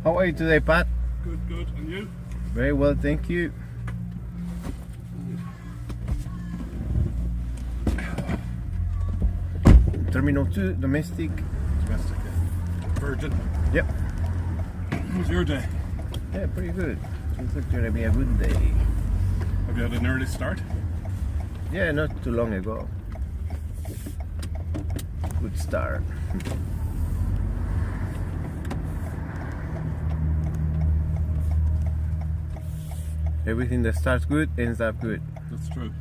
How are you today, Pat? Good, good. And you? Very well, thank you. Terminal 2, domestic. Domestic, yeah. Virgin. Yep. How was your day? Yeah, pretty good. Seems like it's gonna be a good day. Have you had an early start? Yeah, not too long ago. Good start. Everything that starts good ends up good. That's true.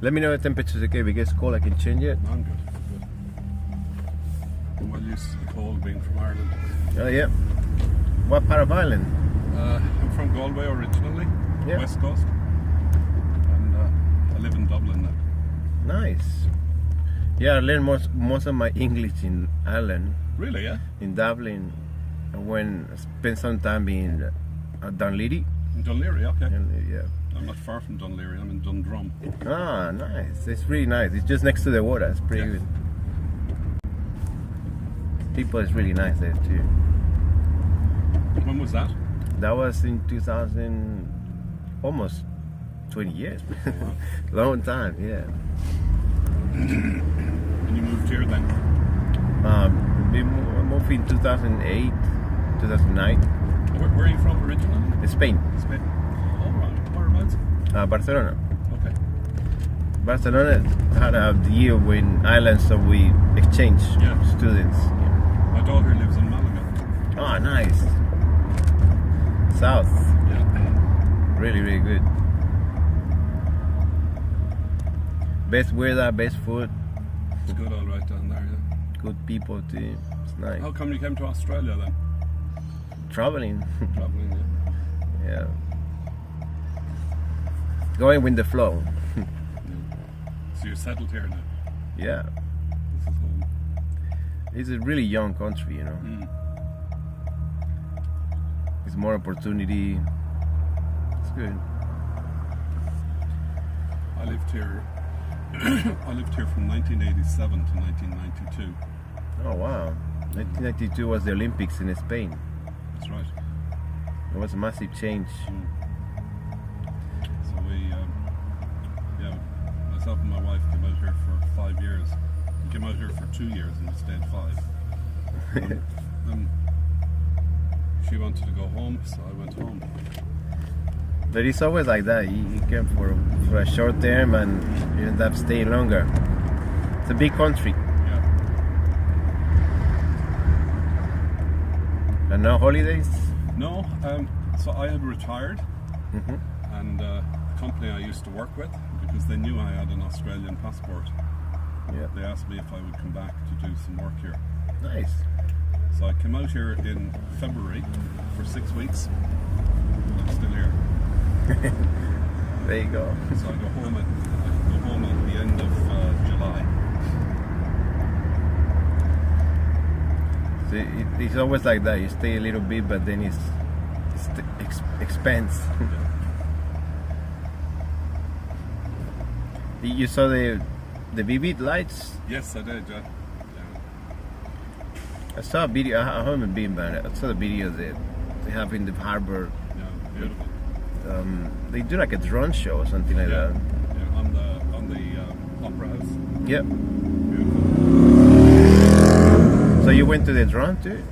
Let me know the temperature's okay. If it gets cold, I can change it. No, I'm good. Good. I'm well used to the cold being from Ireland. Oh, yeah. What part of Ireland? I'm from Galway originally, Yeah. West Coast. And I live in Dublin now. Nice. Yeah, I learned most of my English in Ireland, Really, yeah? in Dublin. When I spent some time in Dunleary. In Dunleary, okay. Yeah. I'm not far from Dunleary, I'm in Dundrum. Ah, nice. It's really nice. It's just next to the water. It's pretty Yeah. good. People is really nice there too. When was that? That was in 2000, almost 20 years. Wow. Long time, yeah. And you moved here then? We moved in 2008, 2009. Where are you from originally? Spain, Spain. Oh, right. Whereabouts? Barcelona. Okay. Barcelona had a deal with Ireland, so we exchanged Yeah. students. Yeah. My daughter lives in Malaga. Oh, nice. South, Yeah. really, really good. Best weather, best food, It's good all right down there, yeah. good people too. It's nice. How come you came to Australia then? Traveling, Travelling, yeah. yeah. Going with the flow. So you're settled here now. Yeah, This is home. it's a really young country, you know. Mm. It's more opportunity. It's good. I lived here. I lived here from 1987 to 1992. Oh wow. 1992 was the Olympics in Spain. That's right. It was a massive change. So myself and my wife came out here for 5 years. We came out here for 2 years and we stayed 5. And she wanted to go home, so I went home. But it's always like that. You came for a short term and you end up staying longer. It's a big country. Yeah. And no holidays? No, so I had retired, Mm-hmm. and the company I used to work with, because they knew I had an Australian passport, Yeah. they asked me if I would come back to do some work here. Nice. So I came out here in February for 6 weeks, and I'm still here. There you go. So I go home at the end of July. So it's always like that. You stay a little bit, but then it's expense. You saw the vivid lights? Yes, I did. Yeah. I saw a video. I haven't been, but I saw the video that they have in the harbor. Yeah, beautiful. They do like a drone show or something like Yeah, that. yeah, on the Opera House. Yep. Beautiful. So you went to the drone too?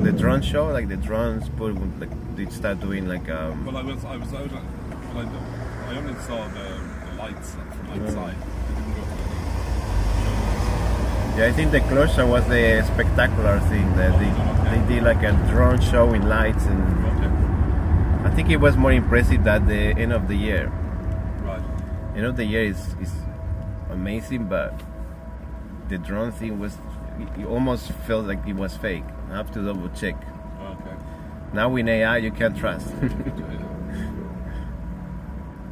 The drone show, like the drones put like they start doing like Well, I was out. I only saw the lights from outside. I didn't go to yeah, I think the closure was the spectacular thing that they did like a drone show in lights, and the. Okay. I think it was more impressive than the end of the year. Right. End of the year is amazing, but the drone thing was, it almost felt like it was fake. I have to double check. Okay. Now with AI you can't trust.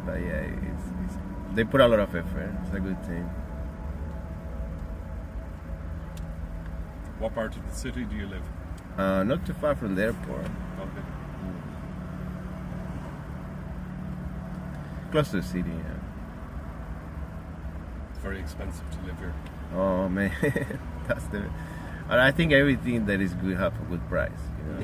But yeah, they put a lot of effort. It's a good thing. What part of the city do you live? Not too far from the airport. Okay. Close to the city, yeah. It's very expensive to live here. Oh man. That's the. And I think everything that is good have a good price. You know.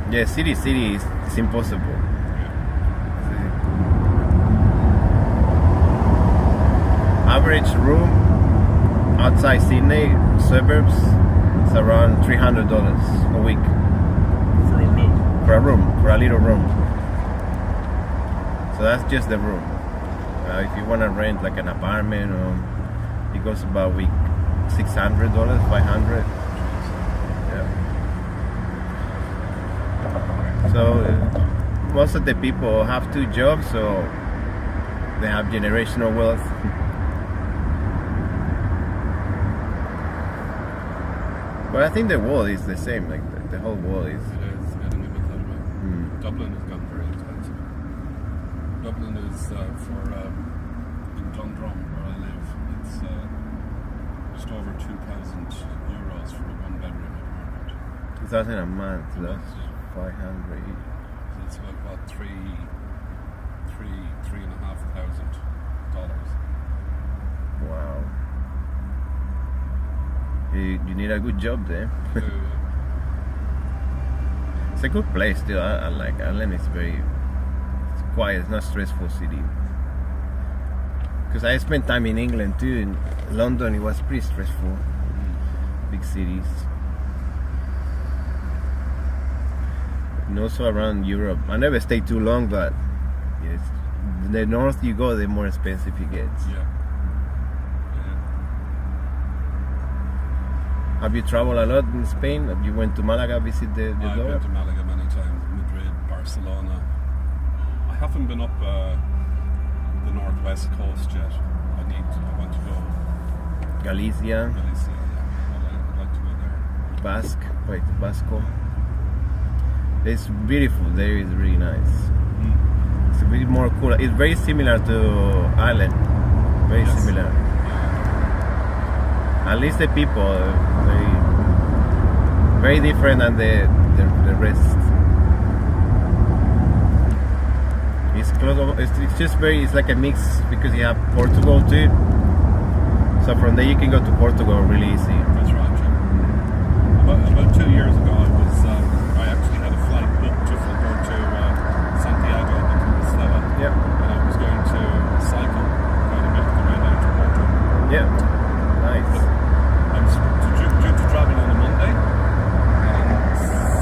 Yeah, city is it's impossible. Average room outside Sydney suburbs is around $300 a week For a room. for a little room. So that's just the room. If you want to rent like an apartment, it goes about week $600, $500. Yeah. So most of the people have 2 jobs, so they have generational wealth. But I think the world is the same. Like the whole world is. It is getting a bit that way. Dublin has gotten very expensive. Dublin is in Dundrum, where I live, it's just over €2,000 for a 1-bedroom apartment. 2,000 a month. So that's 500. So it's about $3,500. Wow. You need a good job there. It's a good place too. I like Ireland. It's quiet. It's not stressful city. Because I spent time in England too. In London, it was pretty stressful. Big cities. And also around Europe. I never stayed too long, but yes, the north you go, the more expensive it gets. Yeah. Have you traveled a lot in Spain? You went to Malaga, visit your I've daughter? been to Malaga many times, Madrid, Barcelona. I haven't been up the northwest coast yet. I want to go. Galicia, Galicia, yeah. I'd like to go there. Basco. It's beautiful there. It's really nice. It's a bit more cool. It's very similar to Ireland. Very similar. At least the people are very different than the rest. It's close. It's just it's like a mix because you have Portugal too. So from there you can go to Portugal really easy. That's right. Yeah. About 2 years ago, I actually had a flight booked to go to Santiago de Compostela. Yeah. And I was going to cycle, kind of make the way down to Porto. Yeah. Nice. I was due to travel on a Monday, and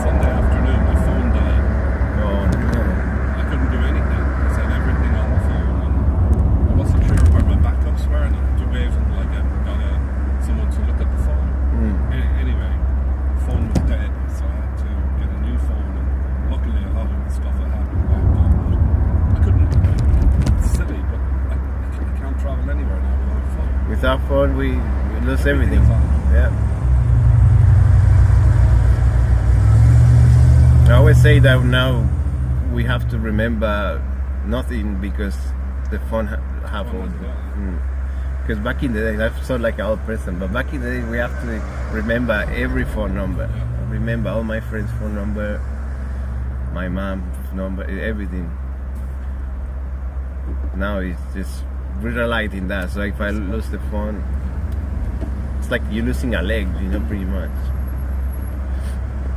Sunday afternoon my phone died. Oh no. I couldn't do anything. I had everything on the phone, and I wasn't sure where my backups were, and I had to wait until I got someone to look at the phone. Anyway, the phone was dead, so I had to get a new phone, and luckily a lot of the stuff I had was backed up, but I couldn't. It's silly, but I can't travel anywhere now without a phone. Without phone, we lose everything. Yeah. I always say that now we have to remember nothing because the phone have all. Because back in the day, I sound like an old person, but back in the day we have to remember every phone number. I remember all my friends' phone number, my mom's number, everything. Now it's just we rely in that. So if I lose the phone, it's like you're losing a leg, pretty much.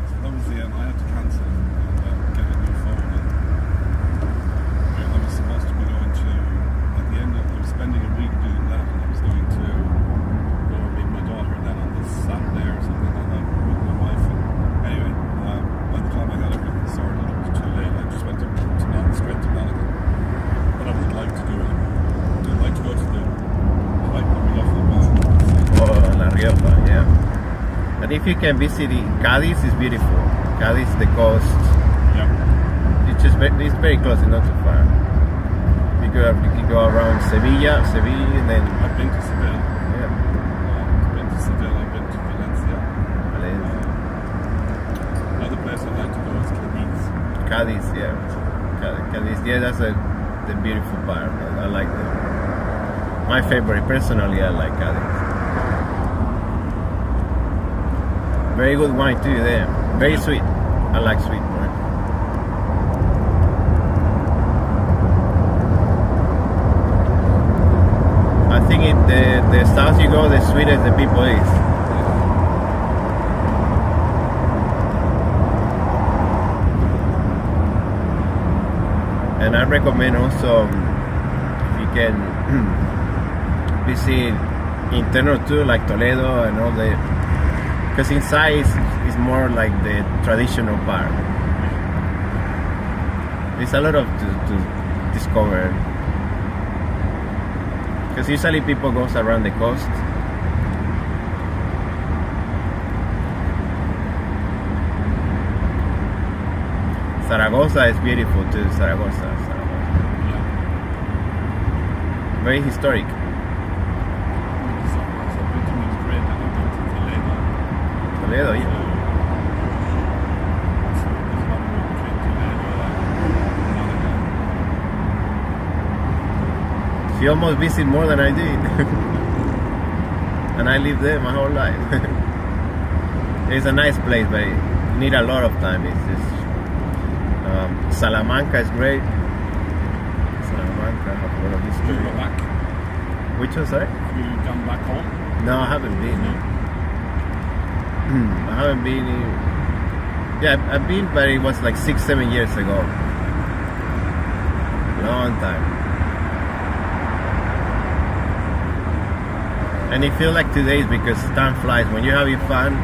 So that was the end. I had to cancel and get a new phone. And I was supposed to be going to, at the end, I was spending a week doing that, and I was going to go and meet my daughter then on this Saturday or something like that with my wife. And anyway, by the time I got everything sorted, it was too late. I just went straight to Malaga. But I would like to do it. I'd like to go to the hike that we love the bar. Oh, La Rioja, yeah. And if you can visit Cadiz, is beautiful. Cadiz, the coast. Yeah. It's very close, not too far. You can go around Sevilla, and then I've been to Seville. yeah, I've been to Seville. I've been to Valencia. Valencia. Another place I'd like to go is Cadiz. Cadiz, yeah. Cadiz, yeah, that's the beautiful part. I like that. My favorite, personally, I like Cadiz. Very good wine too there. Very sweet. I like sweet wine. think the south you go, the sweeter the people is. And I recommend also if you can visit internal too, like Toledo and all the, because inside is more like the traditional part. There's a lot of to discover. Because usually people goes around the coast. Zaragoza is beautiful too. Zaragoza. Very historic. Toledo, yeah. She almost visit more than I did. And I lived there my whole life. It's a nice place, but you need a lot of time. It's just Salamanca is great. Salamanca has a lot of history. Have you gone back? Which one, sorry? Have you gone back home? No, I haven't been. I haven't been. Yeah, I've been, but it was like 6-7 years ago. Long time. And it feels like 2 days because time flies. When you're having fun,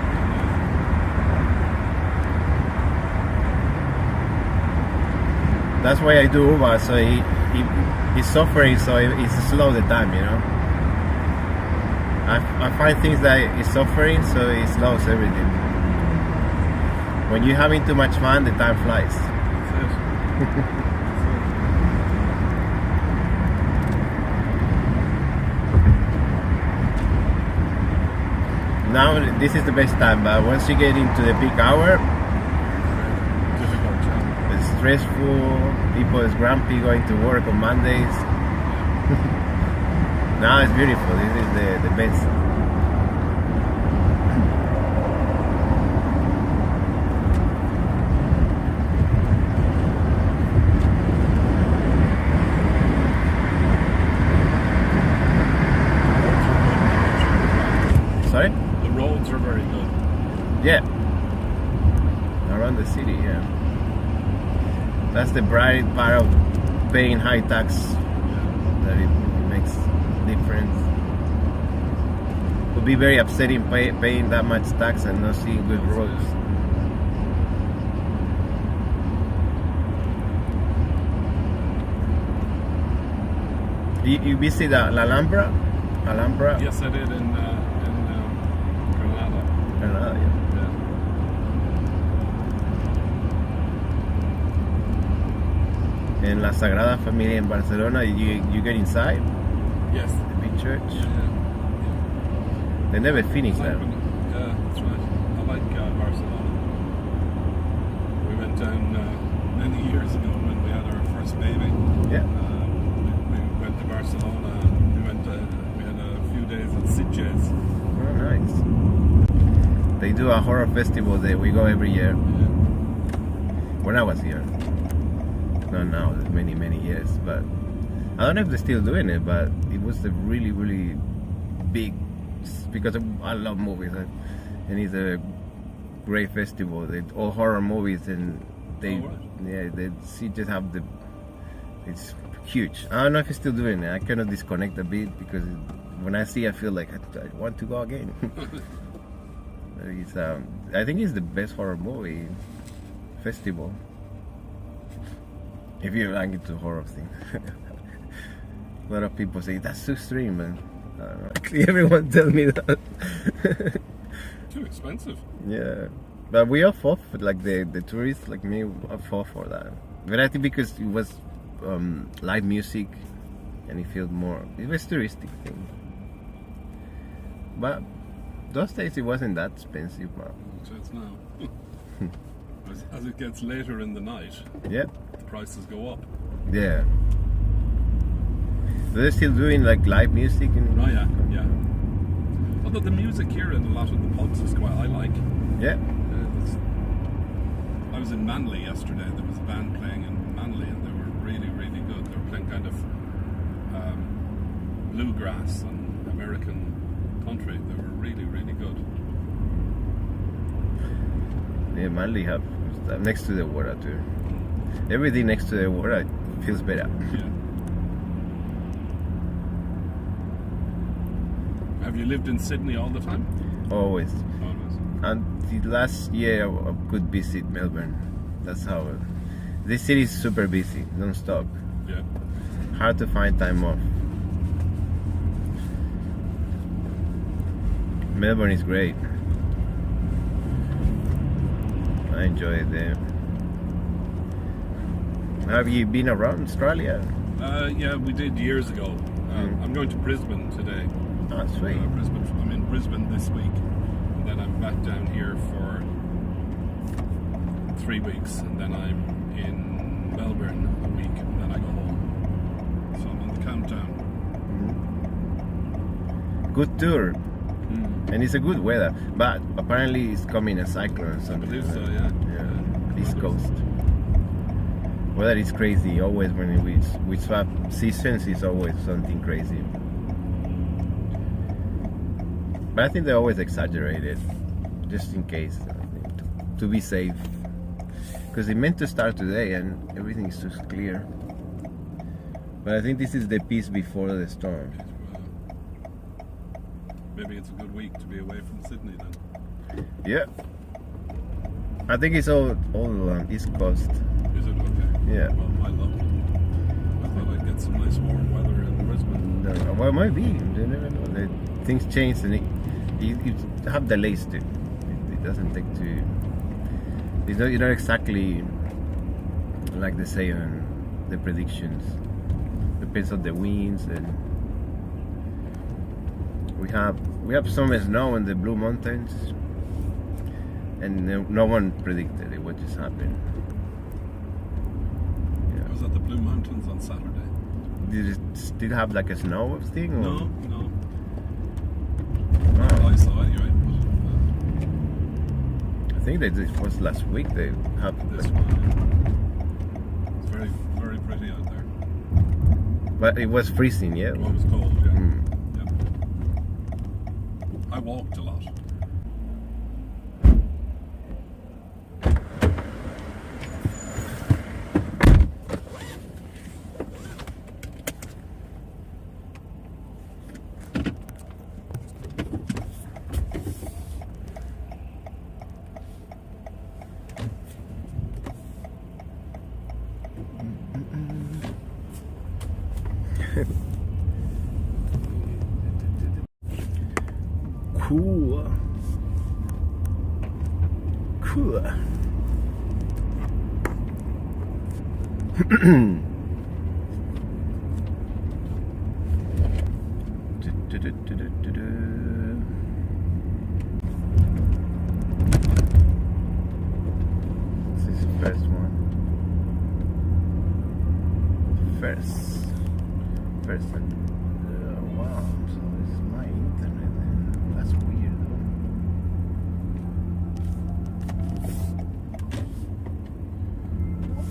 that's why I do Uber. So he's suffering, so it slows the time, you know. I find things that he's suffering, so it slows everything. When you're having too much fun, the time flies. That's it. Now this is the best time, but once you get into the peak hour, Difficult job. it's stressful. People is grumpy going to work on Mondays. Now it's beautiful. This is the best. Sorry? The roads are very good. Yeah. Around the city, yeah. That's the bright part of paying high tax, that it makes difference. It would be very upsetting paying that much tax and not seeing good roads. You visit La Alhambra? Alhambra? Yes, I did in Granada. Granada, yeah. In La Sagrada Familia in Barcelona, you get inside Yes. the big church. Yeah. They never finish that. Yeah, that's right. I like Barcelona. We went down many years ago when we had our first baby. Yeah. We went to Barcelona and we had a few days at Sitges. Oh, nice. They do a horror festival there. We go every year. When I was here. Not now, many years. But I don't know if they're still doing it, but it was a really, really big, because I love movies. And it's a great festival. They all horror movies, and they, just have it's huge. I don't know if it's still doing it. I cannot disconnect a bit because when I see, I feel like I want to go again. It's I think it's the best horror movie festival. If you're like into horror thing. A lot of people say that's too extreme, man. I don't know. Actually, everyone tells me that. Too expensive. Yeah, but we all fall for, like the tourists like me, I fall for that. But I think because it was live music, and it was touristic thing. But those days it wasn't that expensive, man. So it's now. As it gets later in the night, Yeah, the prices go up. yeah. So they're still doing like live music and Oh yeah. Although the music here in a lot of the pubs is quite I like. yeah. I was in Manly yesterday. There was a band playing in Manly, and they were really, really good. They were playing kind of bluegrass and country. They were really, really good. Yeah, Manly have next to the water too. Everything next to the water feels better. Yeah. Have you lived in Sydney all the time? Always. Always. And the last year I could visit Melbourne. That's how. This city is super busy, non-stop. Yeah. Hard to find time off. Melbourne is great. I enjoy it there. Have you been around Australia? Yeah, we did years ago. I'm going to Brisbane today. Oh, sweet. Brisbane. I'm in Brisbane this week, and then I'm back down here for 3 weeks, and then I'm in Melbourne a week, and then I go home. So I'm on the countdown. Good tour. And it's a good weather, but apparently it's coming a cyclone or I something. believe so, like yeah. that. East Coast. Weather is crazy. Always when we swap seasons, it's always something crazy. But I think they always exaggerate it, just in case, to be safe. Because it meant to start today and everything is just clear. But I think this is the peace before the storm. Maybe it's a good week to be away from Sydney then. Yeah. I think it's all East Coast. Is it okay? Yeah. Well, my luck. I thought I'd get some nice warm weather in Brisbane. No, well, it might be. You never know. Things change and you have delays too. It doesn't take too. It's not exactly like they say on the predictions. Depends on the winds and. We have some snow in the Blue Mountains, and no one predicted it. What just happened? I was at the Blue Mountains on Saturday. Did it still have like a snow thing? Or? No. Oh. Well, I saw anyway. I think that it was last week they had This one. It's very, very pretty out there. but it was freezing, yeah. Well, it was cold, yeah. Mm. Yep. I walked a lot. Cool. This is the first one. First one. Wow, so this is my internet then. That's weird though.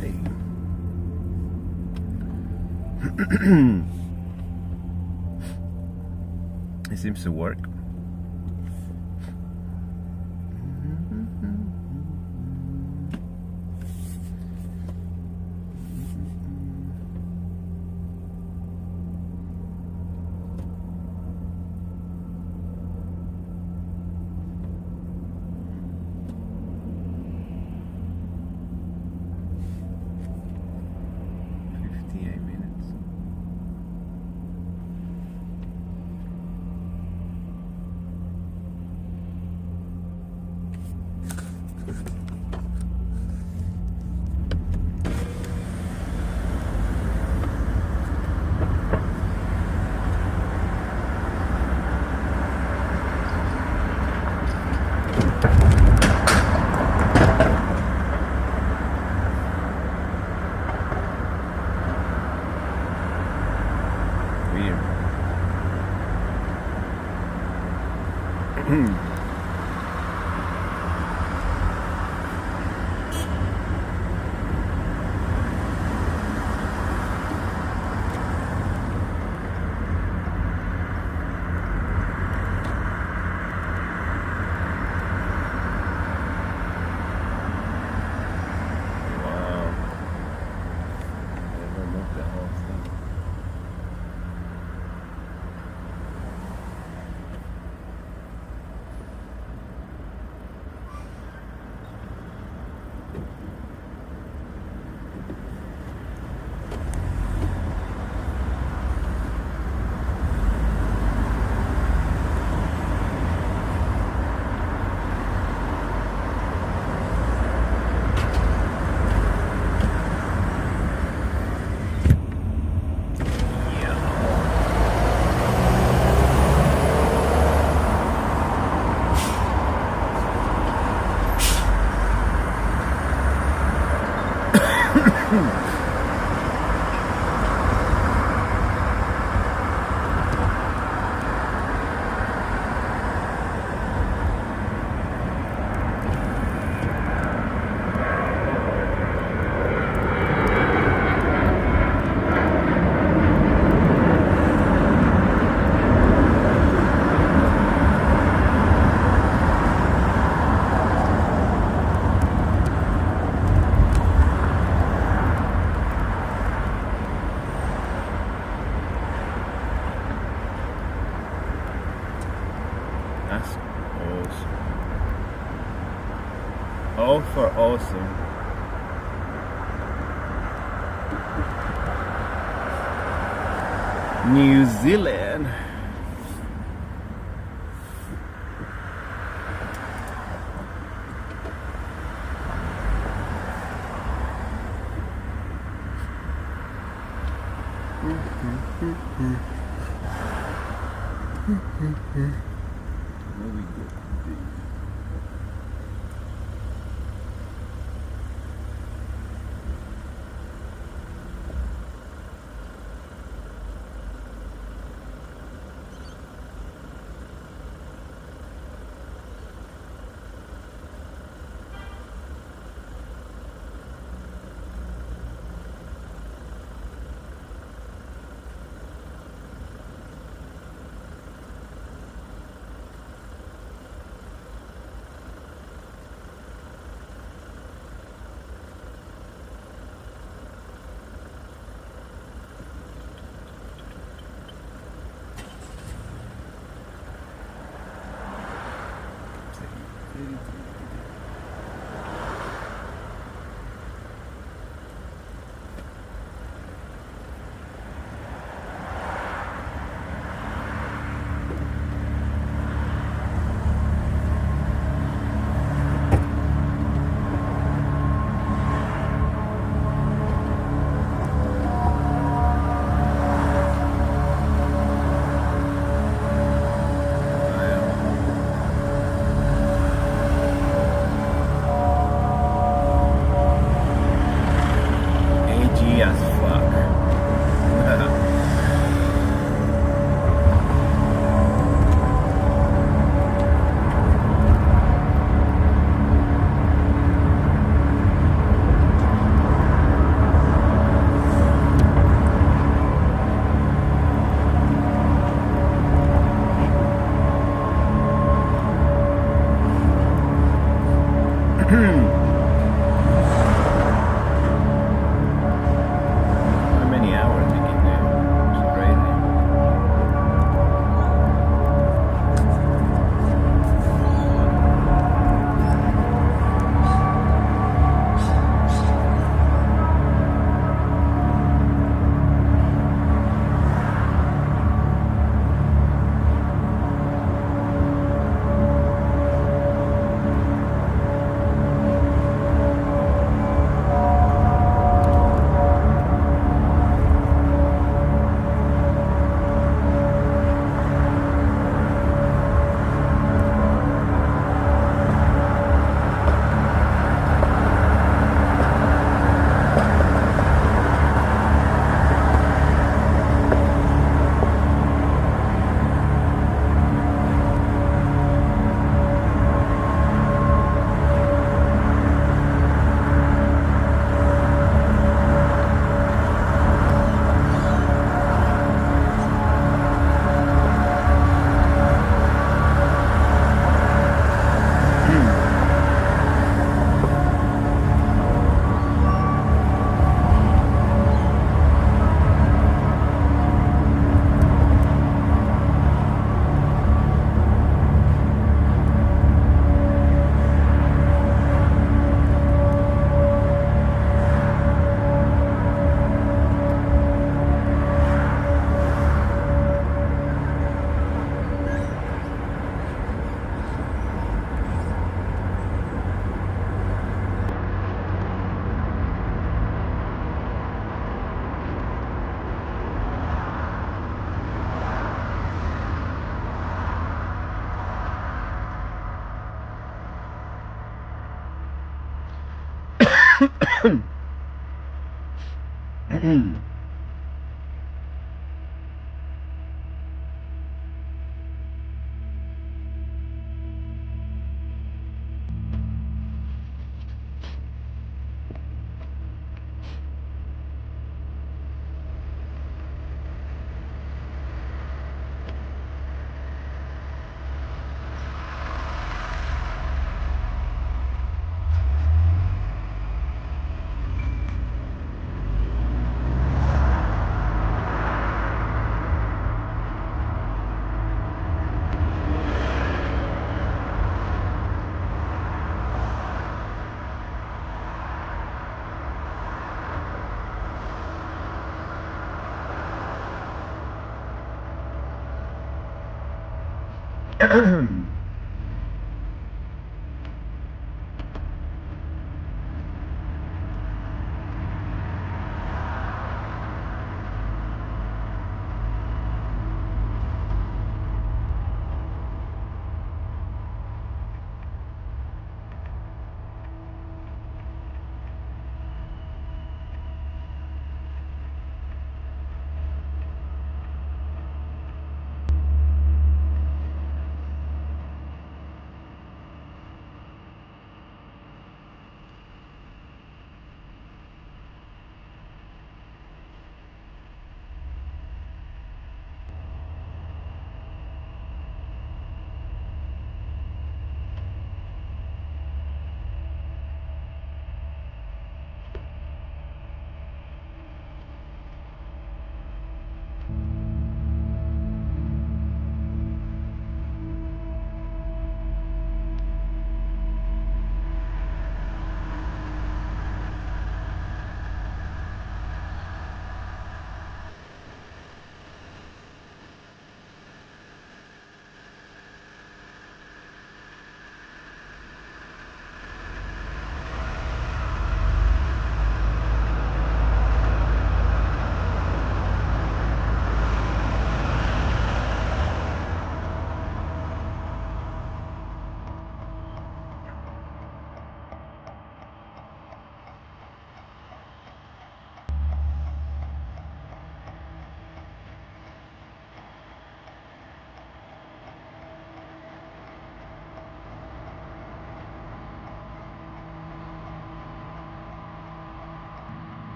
Hey. It seems to work. That's awesome. All for awesome. New Zealand. Very good. AG as fuck. How many hours did you do? It's crazy.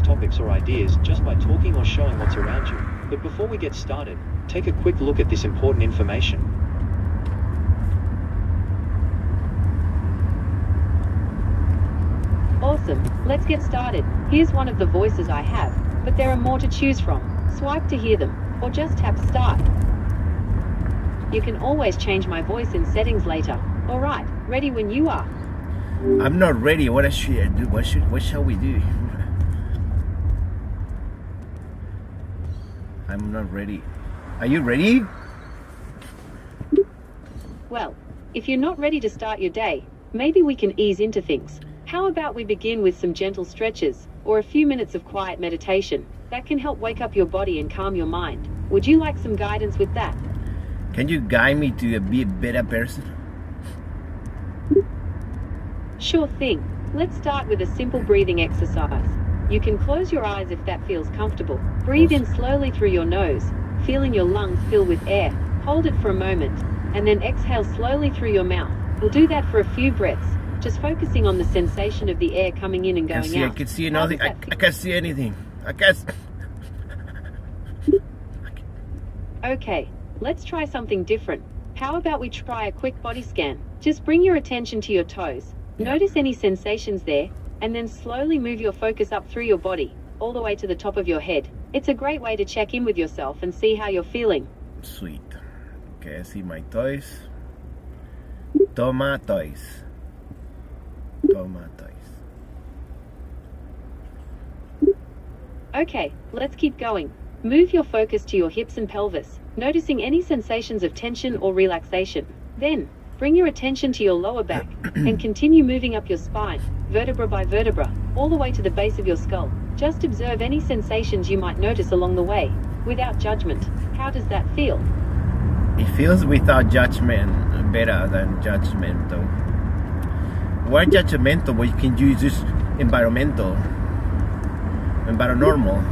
Topics or ideas just by talking or showing what's around you. But before we get started, take a quick look at this important information. Awesome, let's get started. Here's one of the voices I have, but there are more to choose from. Swipe to hear them, or just tap start. You can always change my voice in settings later. Alright, ready when you are. I'm not ready. What should I do? What shall we do? I'm not ready. Are you ready? Well, if you're not ready to start your day, maybe we can ease into things. How about we begin with some gentle stretches, or a few minutes of quiet meditation that can help wake up your body and calm your mind. Would you like some guidance with that? Can you guide me to be a better person? Sure thing. Let's start with a simple breathing exercise. You can close your eyes if that feels comfortable. Breathe in slowly through your nose, feeling your lungs fill with air. Hold it for a moment, and then exhale slowly through your mouth. We'll do that for a few breaths, just focusing on the sensation of the air coming in and going out. I can see nothing. I can't see anything. I can't. Okay, let's try something different. How about we try a quick body scan? Just bring your attention to your toes. Notice any sensations there, and then slowly move your focus up through your body, all the way to the top of your head. It's a great way to check in with yourself and see how you're feeling. Sweet. Okay, I see my toys. Toma toys. Toma toys. Okay, let's keep going. Move your focus to your hips and pelvis, noticing any sensations of tension or relaxation. Then, bring your attention to your lower back, and continue moving up your spine, vertebra by vertebra, all the way to the base of your skull. Just observe any sensations you might notice along the way, without judgment. How does that feel? It feels without judgment better than judgmental. Why judgmental? But you can use this environmental. Environormal.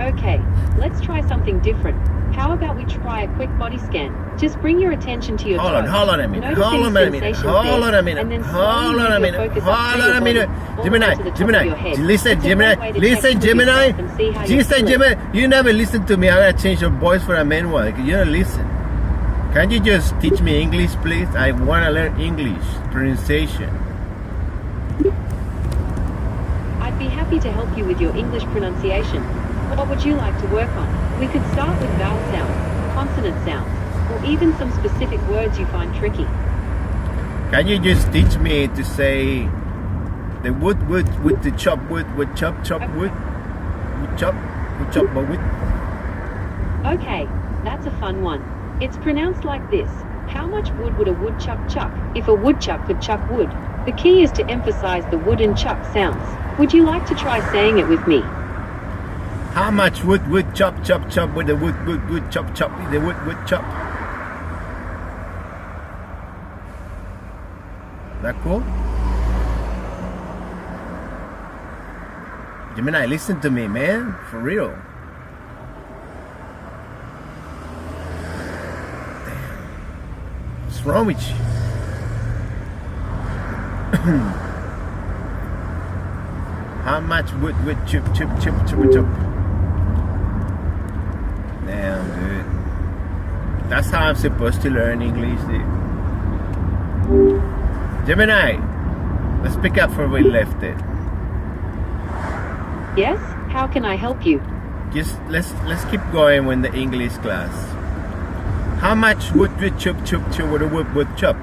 Okay, let's try something different. How about we try a quick body scan? Just bring your attention to your toes. Hold on a minute. Hold on a minute. Gemini, listen, Gemini. You never listen to me. I gotta change your voice for a man one. You don't listen. Can you just teach me English, please? I wanna learn English pronunciation. I'd be happy to help you with your English pronunciation. What would you like to work on? We could start with vowel sounds, consonant sounds, or even some specific words you find tricky. Can you just teach me to say the wood, the chop wood, chop wood, chop wood? Okay, that's a fun one. It's pronounced like this. How much wood would a woodchuck chuck if a woodchuck could chuck wood? The key is to emphasize the wood and chuck sounds. Would you like to try saying it with me? How much wood chop with the wood chop the wood chop? That cool? Gemini, listen to me, man. For real. Damn. What's wrong with you? How much wood chop? Damn, dude. That's how I'm supposed to learn English, dude. Gemini, let's pick up where we left it. Yes? How can I help you? Just let's keep going with the English class. How much wood chop with a wood chop?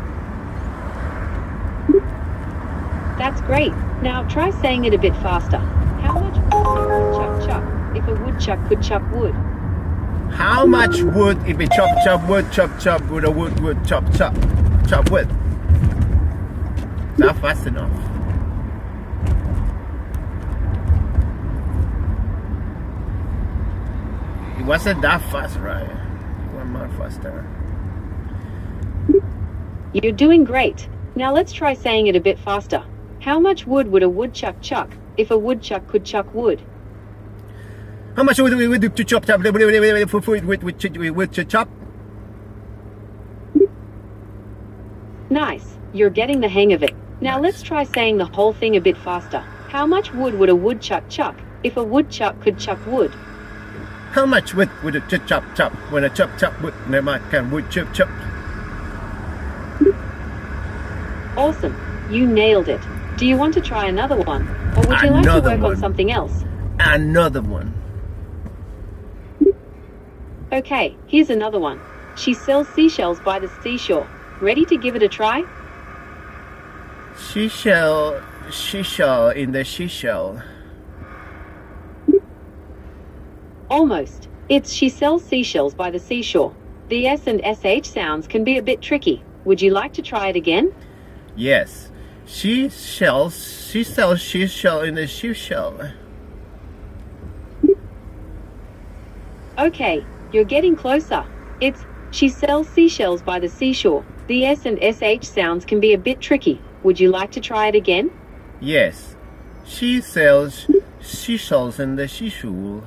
That's great. Now try saying it a bit faster. How much wood would a woodchuck chuck if a woodchuck could chuck wood? How much wood if a chop wood chop with a wood chop wood? Not fast enough. It wasn't that fast, right? One more faster. You're doing great. Now let's try saying it a bit faster. How much wood would a woodchuck chuck if a woodchuck could chuck wood? How much wood we to chop with chop? Nice. You're getting the hang of it. Now let's try saying the whole thing a bit faster. How much wood would a woodchuck chuck if a woodchuck could chuck wood? How much wood would a chop when a chop wood never can wood chop? Awesome. You nailed it. Do you want to try another one? Or would you like to work on something else? Another one. Okay, here's another one. She sells seashells by the seashore. Ready to give it a try? Seashell in the seashell. Almost. It's she sells seashells by the seashore. The S and SH sounds can be a bit tricky. Would you like to try it again? Yes. She sells seashell in the seashell. Okay, you're getting closer. It's she sells seashells by the seashore. The S and SH sounds can be a bit tricky. Would you like to try it again? Yes. She sells seashells in the seashore.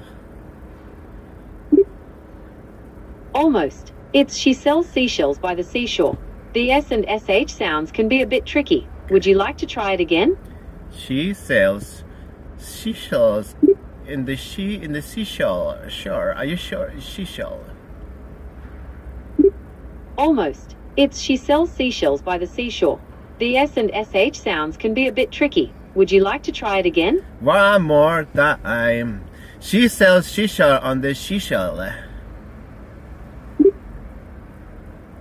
Almost. It's she sells seashells by the seashore. The S and SH sounds can be a bit tricky. Would you like to try it again? She sells seashells in the seashell shore. Are you sure it's seashell? Almost. It's she sells seashells by the seashore. The S and SH sounds can be a bit tricky. Would you like to try it again? One more time. She sells seashell on the seashell.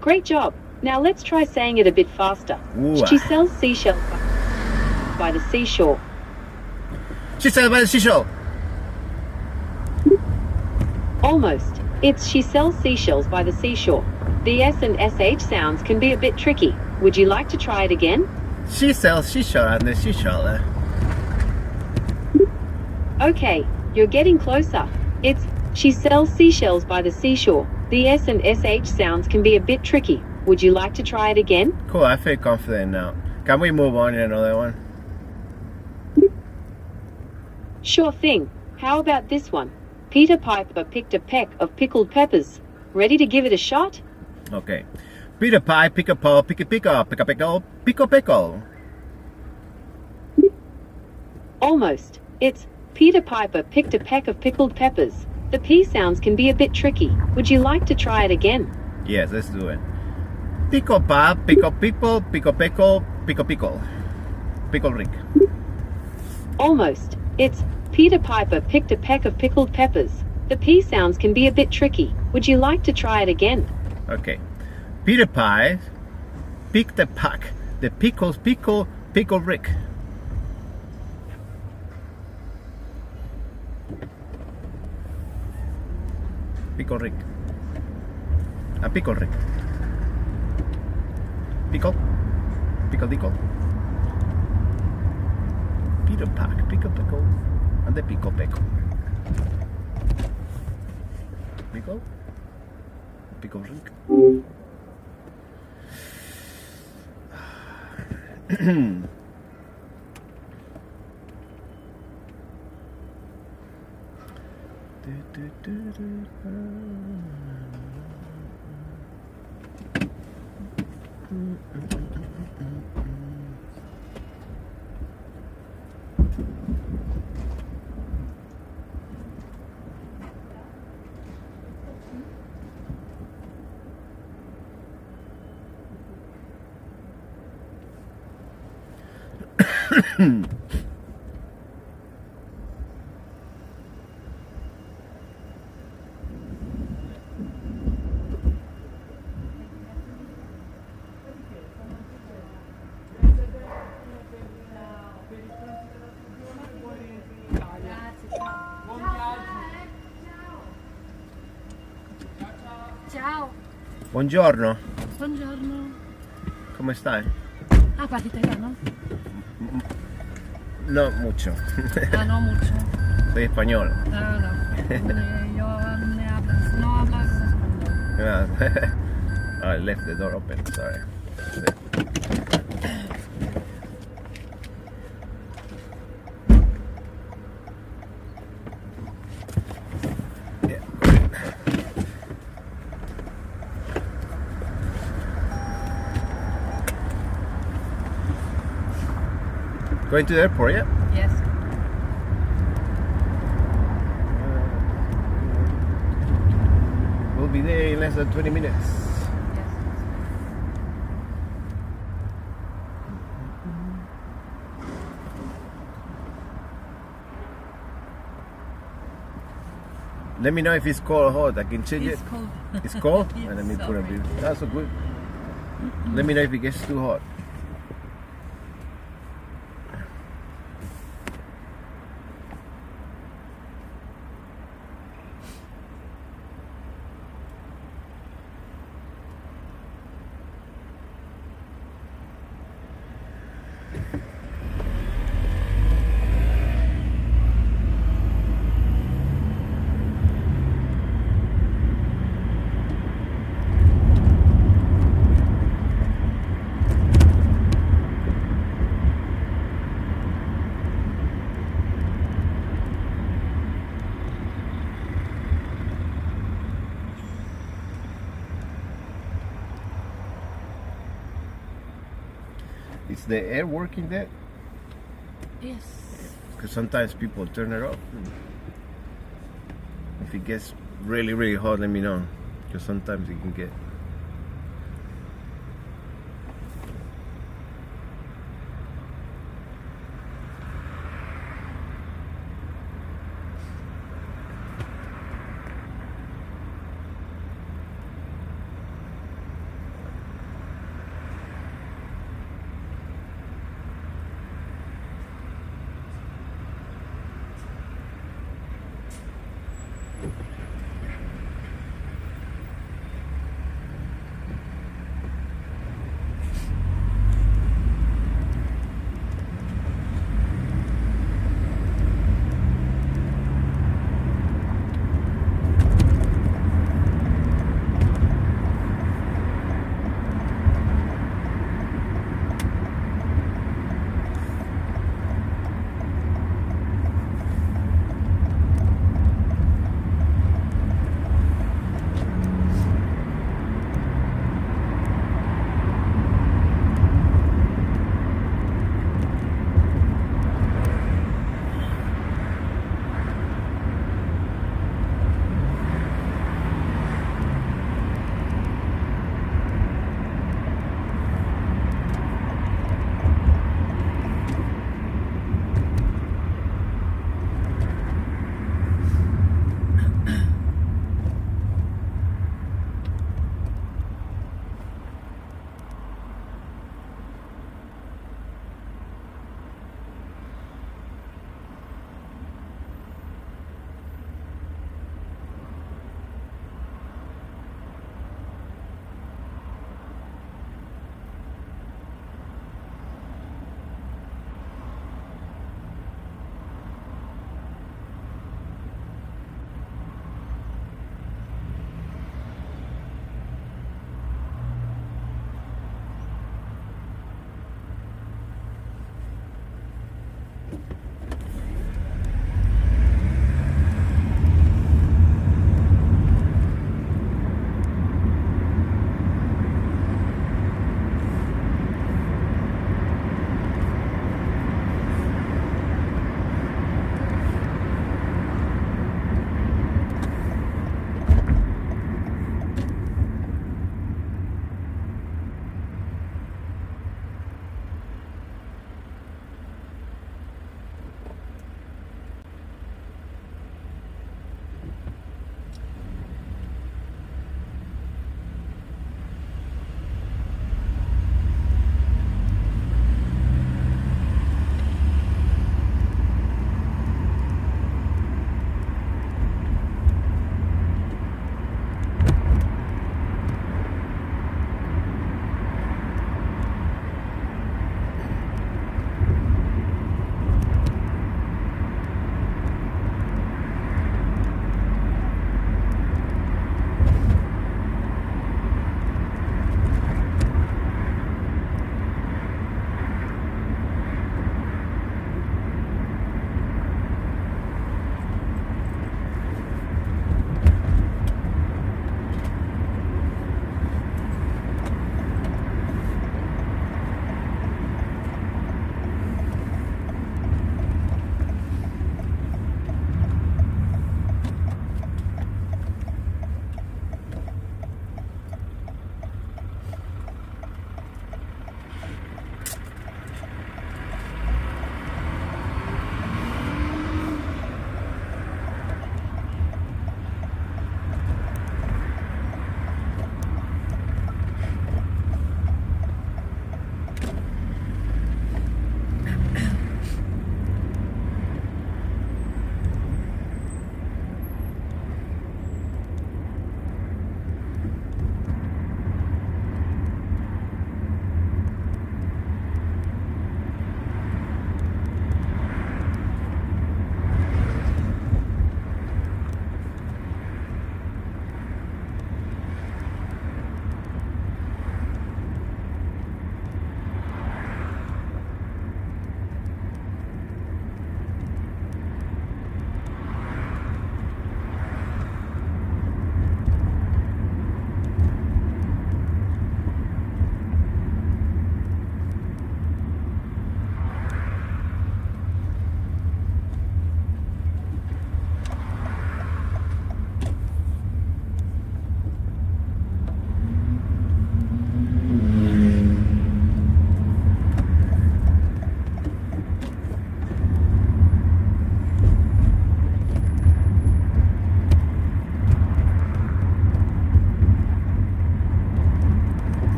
Great job. Now let's try saying it a bit faster. Ooh. She sells seashells by the seashore. She sells by the seashell. Almost. It's she sells seashells by the seashore. The S and SH sounds can be a bit tricky. Would you like to try it again? She sells seashell on the seashell. Okay, you're getting closer. It's she sells seashells by the seashore. The S and SH sounds can be a bit tricky. Would you like to try it again? Cool, I feel confident now. Can we move on to another one? Sure thing. How about this one? Peter Piper picked a peck of pickled peppers. Ready to give it a shot? Okay. Peter Pie, pick a paw, pick a pickle, pick a pickle, pickle pickle. Almost. It's Peter Piper picked a peck of pickled peppers. The P sounds can be a bit tricky. Would you like to try it again? Yes, let's do it. Pickle pa, pickle people, pickle pickle, pickle pickle. Pickle Rick. Almost. It's Peter Piper picked a peck of pickled peppers. The P sounds can be a bit tricky. Would you like to try it again? Okay. Peter Pie picked a pack. The pickles pickle, pickle Rick. Pickle Rick. A pickle Rick. Pickle. Pickle dickle. Peter Pack, pickle pickle, and the pickle pickle. Pickle. Pickle Rick. Ciao. Buongiorno, Buongiorno. come stai? Ah, parli italiano? No mucho. Ah, no mucho. Soy español. Ah, no. Yo me hablas. No hablas español. Yeah. Oh, I left the door open, sorry. Yeah. Going to the airport, yeah? Yes. We'll be there in less than 20 minutes. Yes. Let me know if it's cold or hot. I can change It's it. cold. It's cold? Yes, Let me put a sorry. bit. That's so good. Let me know if it gets too hot. Is the air working there? Yes. Because sometimes people turn it off. If it gets really, really hot, let me know, because sometimes it can get.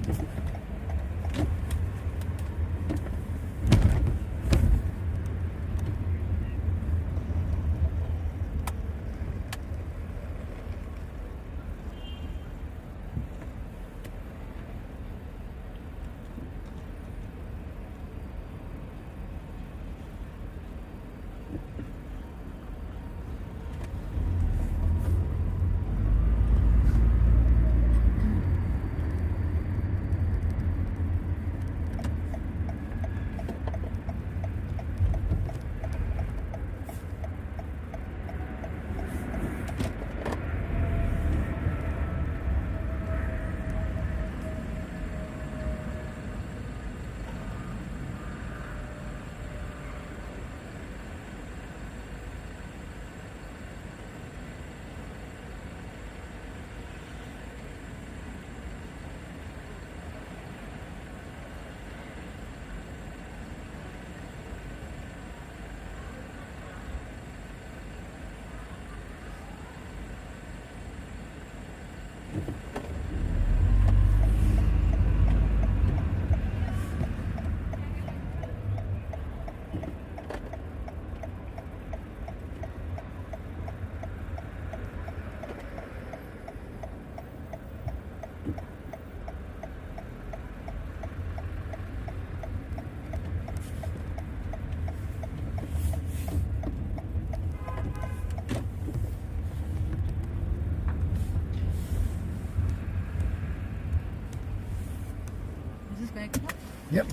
Is this weg? Yep.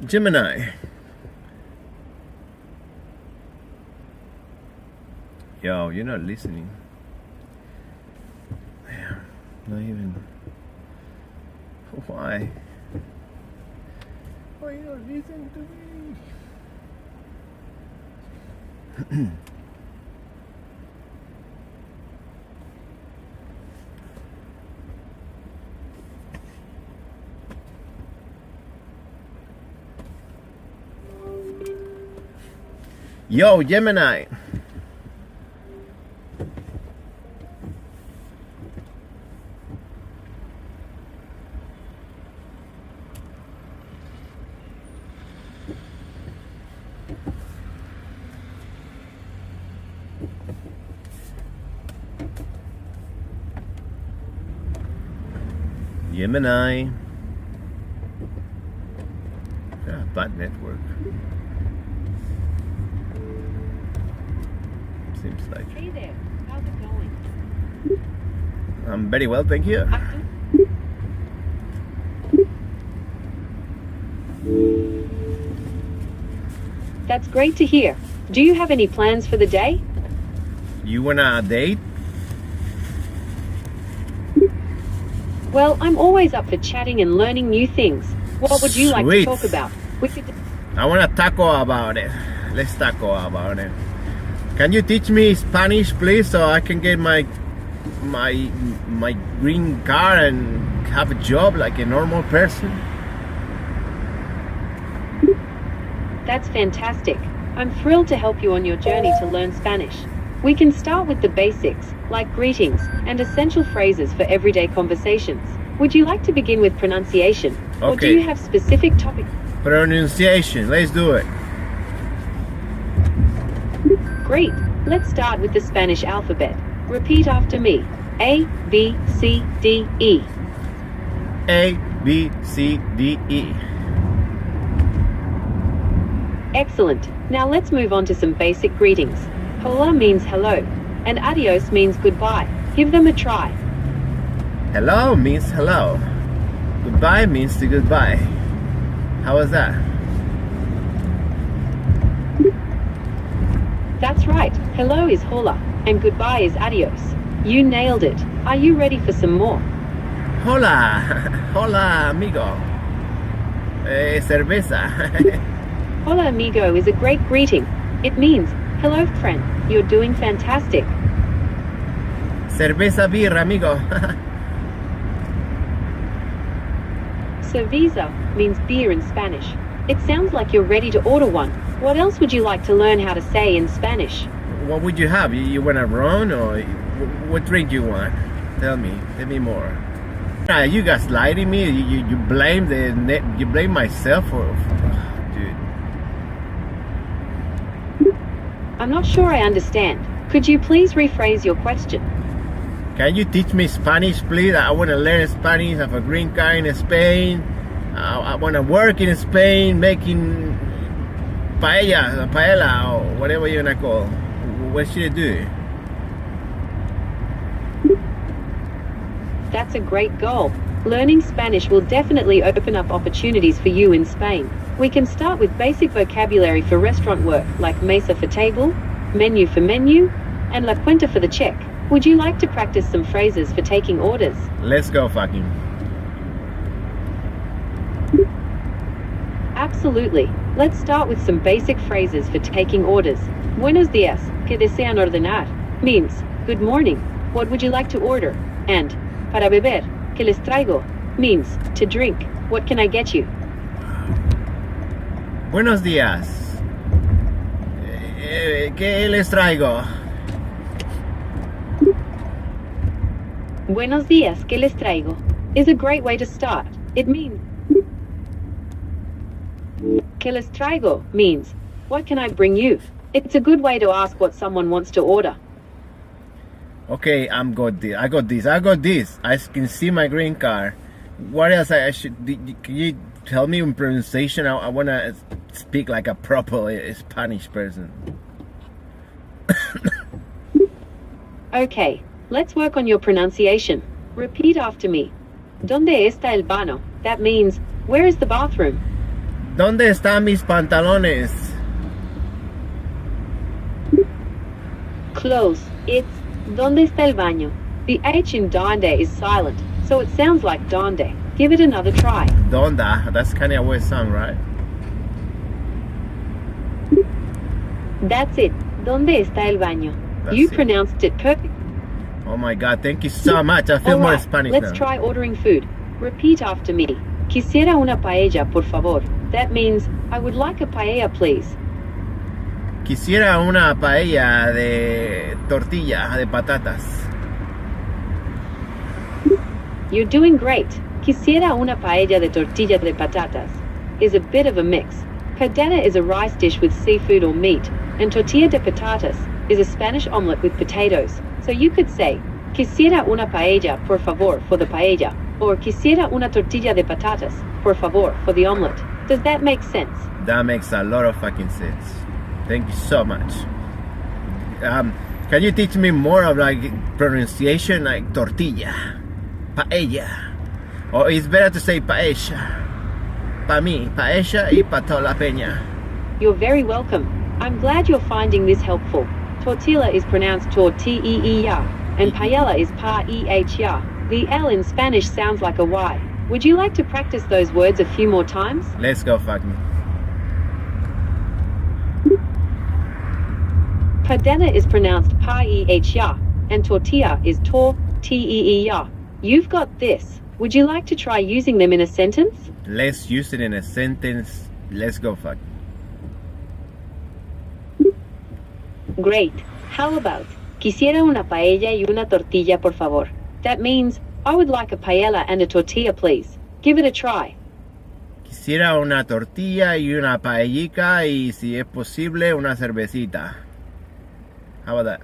Gemini. Yo, you're not listening. Damn, not even. Why? Why you not listening to me? Yo, Gemini. Gemini. Yeah, bad network. Seems like. Hey there, how's it going? I'm very well, thank you. That's great to hear. Do you have any plans for the day? You wanna date? Well, I'm always up for chatting and learning new things. What would you like to Sweet. talk about? We could. I wanna taco about it. Let's taco about it. Can you teach me Spanish, please, so I can get my green card and have a job like a normal person? That's fantastic. I'm thrilled to help you on your journey to learn Spanish. We can start with the basics, like greetings, and essential phrases for everyday conversations. Would you like to begin with pronunciation? Or do Okay. you have specific topics? Pronunciation, let's do it. Great. Let's start with the Spanish alphabet. Repeat after me. A, B, C, D, E. A, B, C, D, E. Excellent. Now let's move on to some basic greetings. Hola means hello, and adios means goodbye. Give them a try. Hello means hello. Goodbye means to goodbye. How was that? That's right. Hello is hola, and goodbye is adios. You nailed it. Are you ready for some more? Hola, hola amigo. Cerveza. Hola amigo is a great greeting. It means, hello friend, you're doing fantastic. Cerveza birra amigo. Cerveza means beer in Spanish. It sounds like you're ready to order one. What else would you like to learn how to say in Spanish? What would you have? You want a rum or what drink you want? Tell me more. You guys lighting me. You blame you blame myself for dude. I'm not sure I understand. Could you please rephrase your question? Can you teach me Spanish, please? I want to learn Spanish. I have a green card in Spain. I want to work in Spain making paella, or whatever you're gonna call. What should I do? That's a great goal. Learning Spanish will definitely open up opportunities for you in Spain. We can start with basic vocabulary for restaurant work, like mesa for table, menu for menu, and la cuenta for the check. Would you like to practice some phrases for taking orders? Let's go, fucking. Absolutely. Let's start with some basic phrases for taking orders. Buenos días, ¿qué desean ordenar? Means, good morning, what would you like to order? And, para beber, ¿qué les traigo? Means, to drink, what can I get you? Buenos días. ¿Qué les traigo? Buenos días, ¿qué les traigo? Is a great way to start. It means, ¿qué les traigo? Means, what can I bring you? It's a good way to ask what someone wants to order. Okay, I got this. I can see my green card. What else I should? Can you tell me in pronunciation? I wanna speak like a proper Spanish person. Okay, let's work on your pronunciation. Repeat after me. ¿Dónde está el baño? That means, where is the bathroom? ¿Dónde están mis pantalones? Close. It's, ¿dónde está el baño? The H in donde is silent, so it sounds like donde. Give it another try. Donda. That's kind of a weird sound, right? That's it. ¿Dónde está el baño? That's You it. pronounced it perfect. Oh my God! Thank you so much. I feel more Alright, Spanish let's now. try ordering food. Repeat after me. Quisiera una paella, por favor. That means, I would like a paella, please. Quisiera una paella de tortilla de patatas. You're doing great. Quisiera una paella de tortilla de patatas is a bit of a mix. Paella is a rice dish with seafood or meat, and tortilla de patatas is a Spanish omelette with potatoes. So you could say, quisiera una paella, por favor, for the paella, or quisiera una tortilla de patatas, por favor, for the omelette. Does that make sense? That makes a lot of fucking sense. Thank you so much. Can you teach me more of like pronunciation, like tortilla, paella, or it's better to say paella? Pa mí, paella y pa toda la peña. You're very welcome. I'm glad you're finding this helpful. Tortilla is pronounced tortilla, and paella is pa-e-h-ya. The L in Spanish sounds like a Y. Would you like to practice those words a few more times? Let's go, fucking. Paella is pronounced pa-e-h-ya, and tortilla is tor-t-e-e-ya. You've got this. Would you like to try using them in a sentence? Let's use it in a sentence. Let's go, fucking. Great. How about, quisiera una paella y una tortilla, por favor? That means, I would like a paella and a tortilla, please. Give it a try. Quisiera una tortilla y una paellica y si es posible una cervecita. How about that?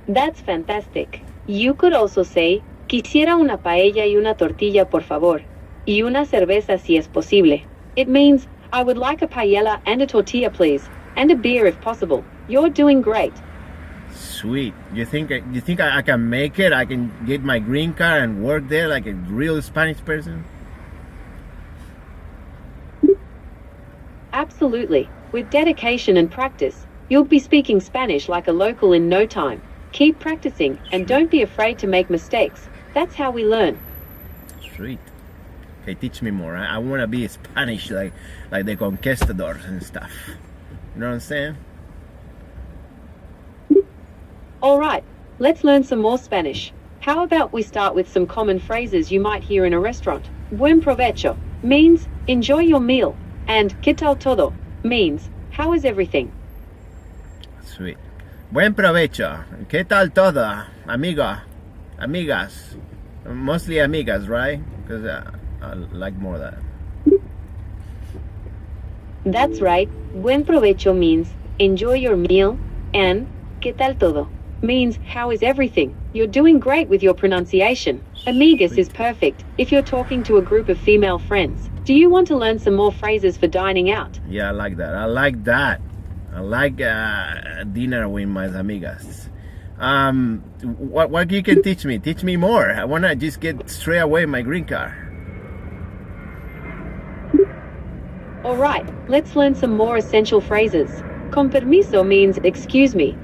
That's fantastic. You could also say, quisiera una paella y una tortilla, por favor. Y una cerveza si es posible. It means, I would like a paella and a tortilla, please. And a beer if possible. You're doing great. Sweet. You think I can make it? I can get my green card and work there like a real Spanish person? Absolutely. With dedication and practice, you'll be speaking Spanish like a local in no time. Keep practicing and don't be afraid to make mistakes. That's how we learn. Sweet. Okay, teach me more. I want to be Spanish like the conquistadors and stuff. You know what I'm saying? All right, let's learn some more Spanish. How about we start with some common phrases you might hear in a restaurant? Buen provecho means enjoy your meal, and ¿qué tal todo means how is everything? Sweet. Buen provecho. ¿Qué tal todo, amiga? Amigas. Mostly amigas, right? Because I like more of that. That's right. Buen provecho means enjoy your meal, and ¿qué tal todo means how is everything? You're doing great with your pronunciation. Amigas is perfect if you're talking to a group of female friends. Do you want to learn some more phrases for dining out? Yeah, I like that. I like dinner with my amigas. What you can teach me? Teach me more. I wanna just get straight away my green card. All right, let's learn some more essential phrases. Con permiso means excuse me.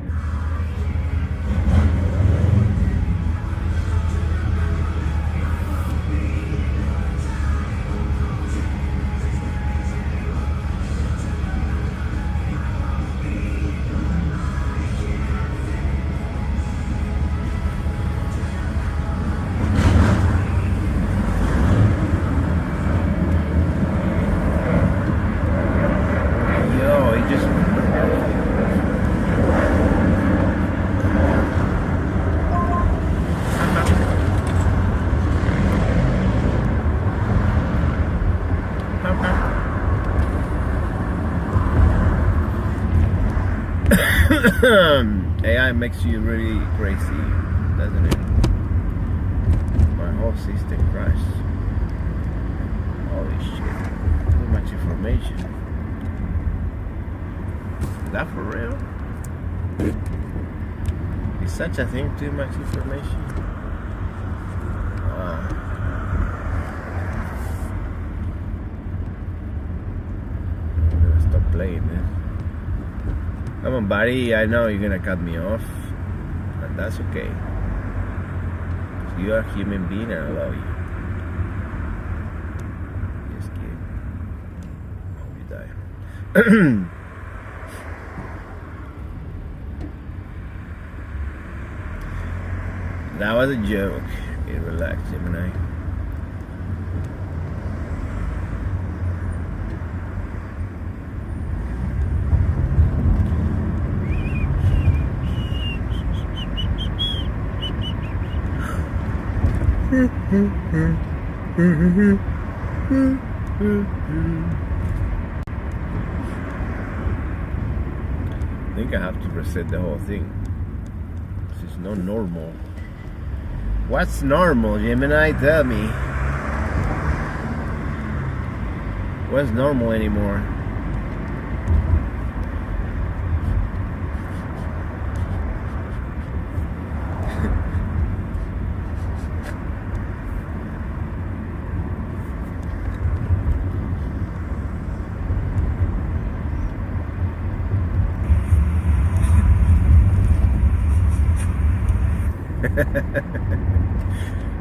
AI makes you really crazy, doesn't it? My whole system crashed. Holy shit. Too much information. Is that for real? Is such a thing, too much information? Wow. I'm gonna stop playing this. Come on, buddy, I know you're gonna cut me off, but that's okay. You are a human being and I love you. Just kidding. Hope you die. That was a joke. Okay, relax, Gemini. I think I have to reset the whole thing. This is not normal. What's normal, Gemini? Tell me. What's normal anymore?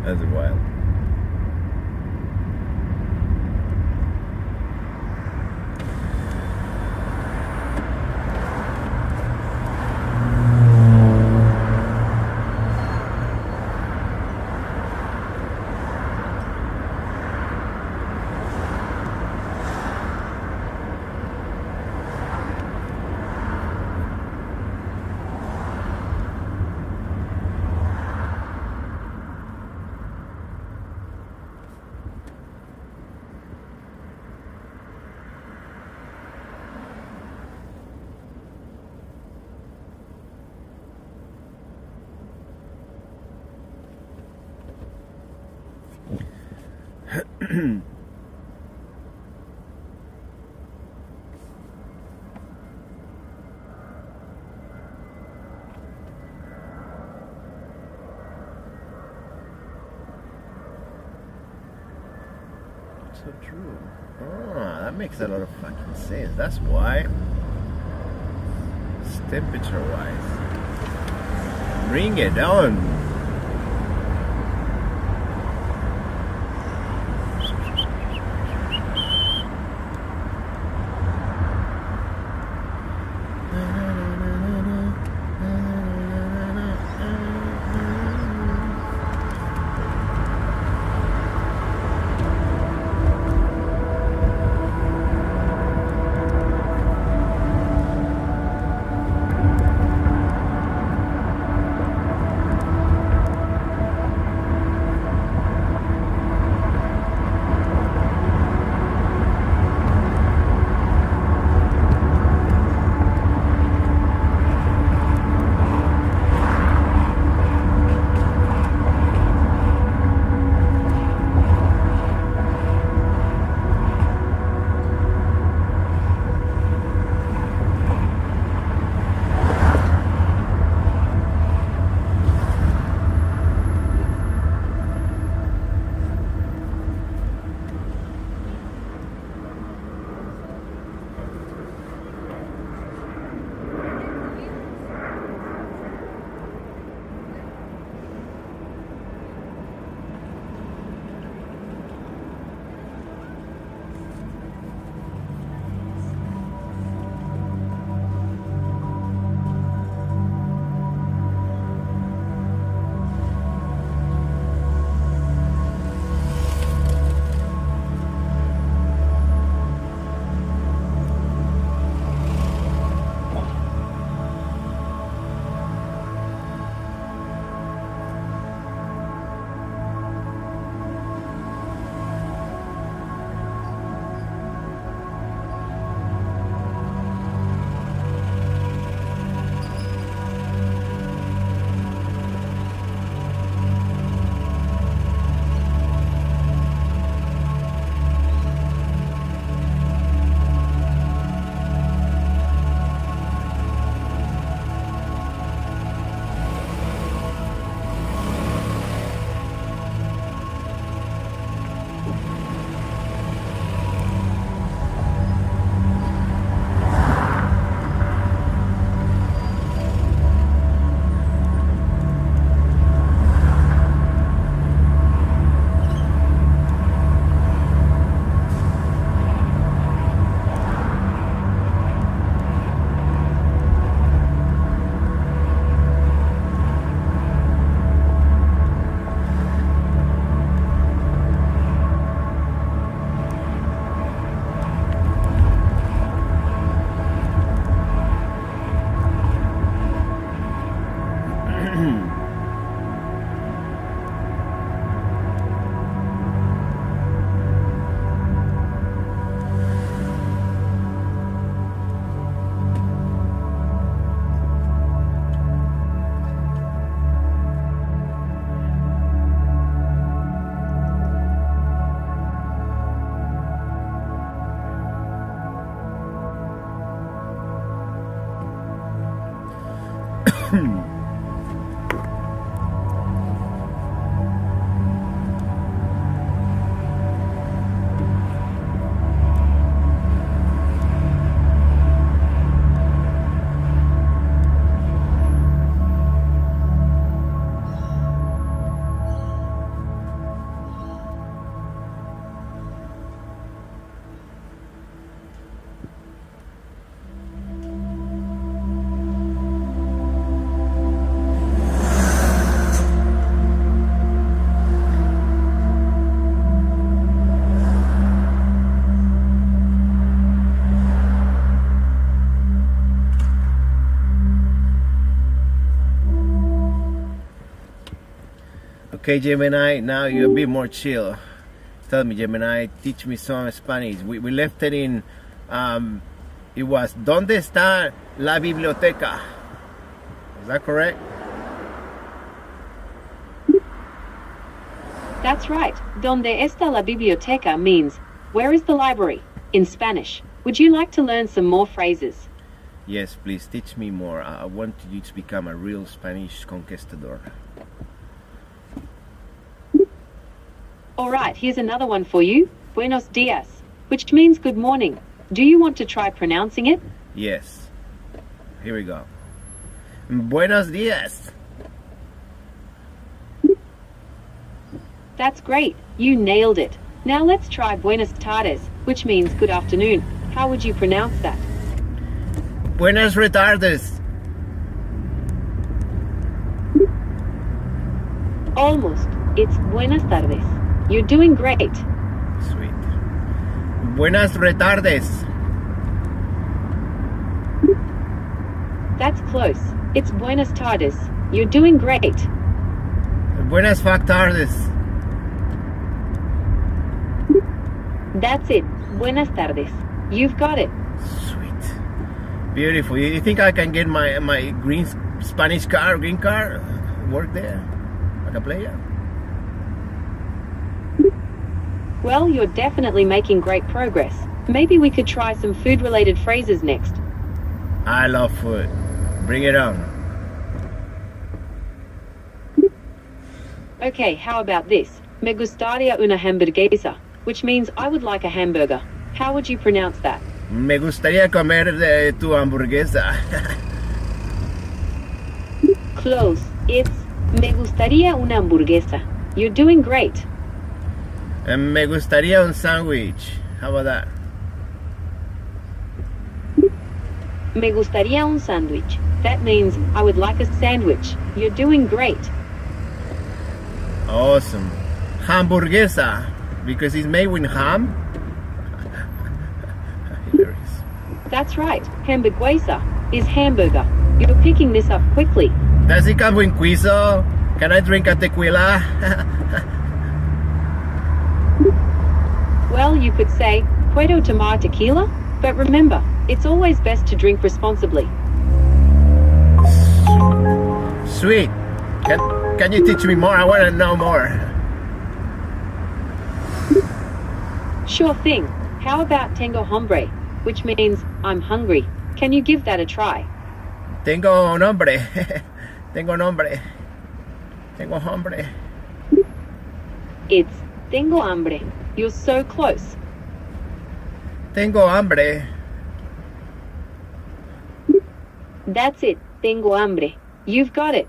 That's wild. So true. Ah, that makes a lot of fucking sense. That's why. It's temperature wise. Bring it on. Okay, Gemini, now you're a bit more chill. Tell me, Gemini, teach me some Spanish. We left it in, it was, ¿Dónde está la biblioteca? Is that correct? That's right. Donde está la biblioteca means, where is the library, in Spanish. Would you like to learn some more phrases? Yes, please teach me more. I want you to become a real Spanish conquistador. Alright, here's another one for you. Buenos dias, which means good morning. Do you want to try pronouncing it? Yes. Here we go. Buenos dias. That's great. You nailed it. Now let's try buenas tardes, which means good afternoon. How would you pronounce that? Buenas retardes. Almost. It's buenas tardes. You're doing great. Sweet. Buenas retardes. That's close. It's buenas tardes. You're doing great. Buenas tardes. That's it. Buenas tardes. You've got it. Sweet. Beautiful. You think I can get my green Spanish card, green card, work there? Like a player? Well, you're definitely making great progress. Maybe we could try some food-related phrases next. I love food. Bring it on. Okay, how about this? Me gustaría una hamburguesa, which means I would like a hamburger. How would you pronounce that? Me gustaría comer de tu hamburguesa. Close. It's me gustaría una hamburguesa. You're doing great. Me gustaría un sándwich. How about that? Me gustaría un sándwich. That means I would like a sandwich. You're doing great. Awesome. Hamburguesa, because it's made with ham. Hilarious. That's right. Hamburguesa is hamburger. You're picking this up quickly. Does it come with queso? Can I drink a tequila? Well, you could say, puedo tomar tequila? But remember, it's always best to drink responsibly. Sweet. Can you teach me more? I want to know more. Sure thing. How about tengo hambre, which means I'm hungry. Can you give that a try? Tengo nombre. Tengo nombre. Tengo hambre. It's tengo hambre. You're so close. Tengo hambre. That's it. Tengo hambre. You've got it.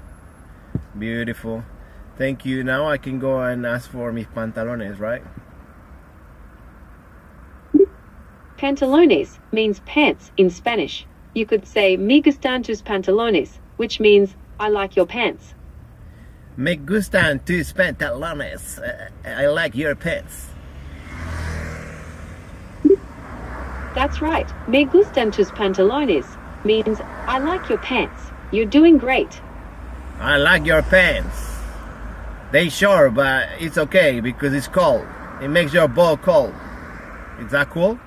Beautiful. Thank you. Now I can go and ask for mis pantalones, right? Pantalones means pants in Spanish. You could say me gustan tus pantalones, which means I like your pants. Me gustan tus pantalones. I like your pants. That's right. Me gustan tus pantalones means I like your pants. You're doing great. I like your pants. They short, but it's okay because it's cold. It makes your ball cold. Is that cool?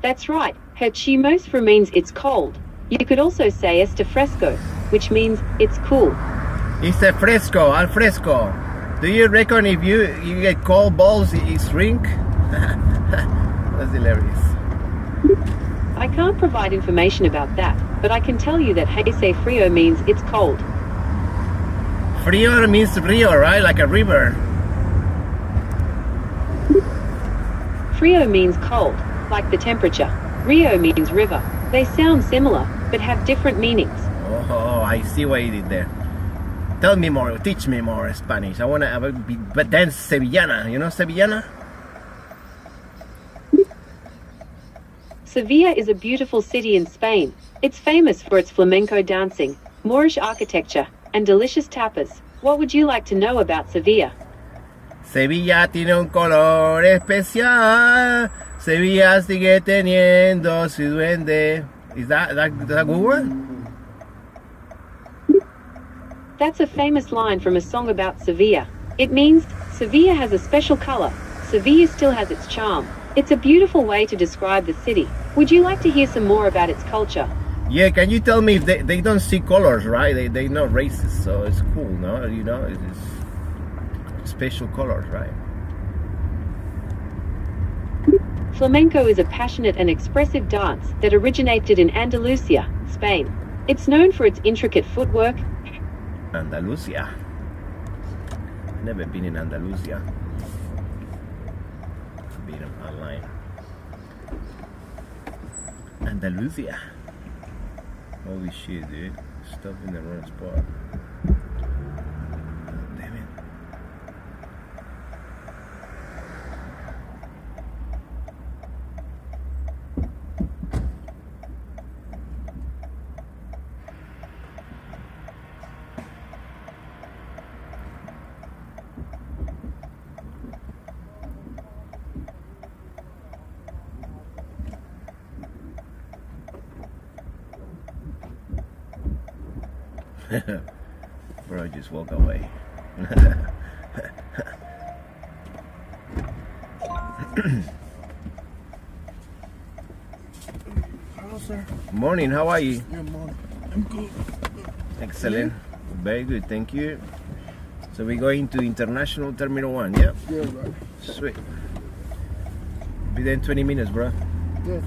That's right. Herchimos means it's cold. You could also say está fresco, which means it's cool. It's a fresco, al fresco. Do you reckon if you get cold balls, it shrink? That's hilarious. I can't provide information about that, but I can tell you that hace frio means it's cold. Frio means rio, right? Like a river. Frio means cold, like the temperature. Rio means river. They sound similar, but have different meanings. Oh, I see what you did there. Tell me more, teach me more Spanish. I want to be, but then Sevillana. You know Sevillana? Sevilla is a beautiful city in Spain. It's famous for its flamenco dancing, Moorish architecture, and delicious tapas. What would you like to know about Sevilla? Sevilla tiene un color especial. Sevilla sigue teniendo su duende. Is that a good one? That's a famous line from a song about Sevilla. It means, Sevilla has a special color. Sevilla still has its charm. It's a beautiful way to describe the city. Would you like to hear some more about its culture? Yeah, can you tell me if they don't see colors, right? They not racist, so it's cool, no? You know, it's special colors, right? Flamenco is a passionate and expressive dance that originated in Andalusia, Spain. It's known for its intricate footwork. Andalusia. I've never been in Andalusia. I've been online. Andalusia. Holy shit, dude. Stuff in the wrong spot. Oh, damn it. Bro, just walk away. Hello, sir. Morning, how are you? Yeah, morning. I'm good. Excellent. Very good, thank you. So we're going to International Terminal 1, yeah? Yeah, right. Sweet. Be there in 20 minutes, bro. Yeah.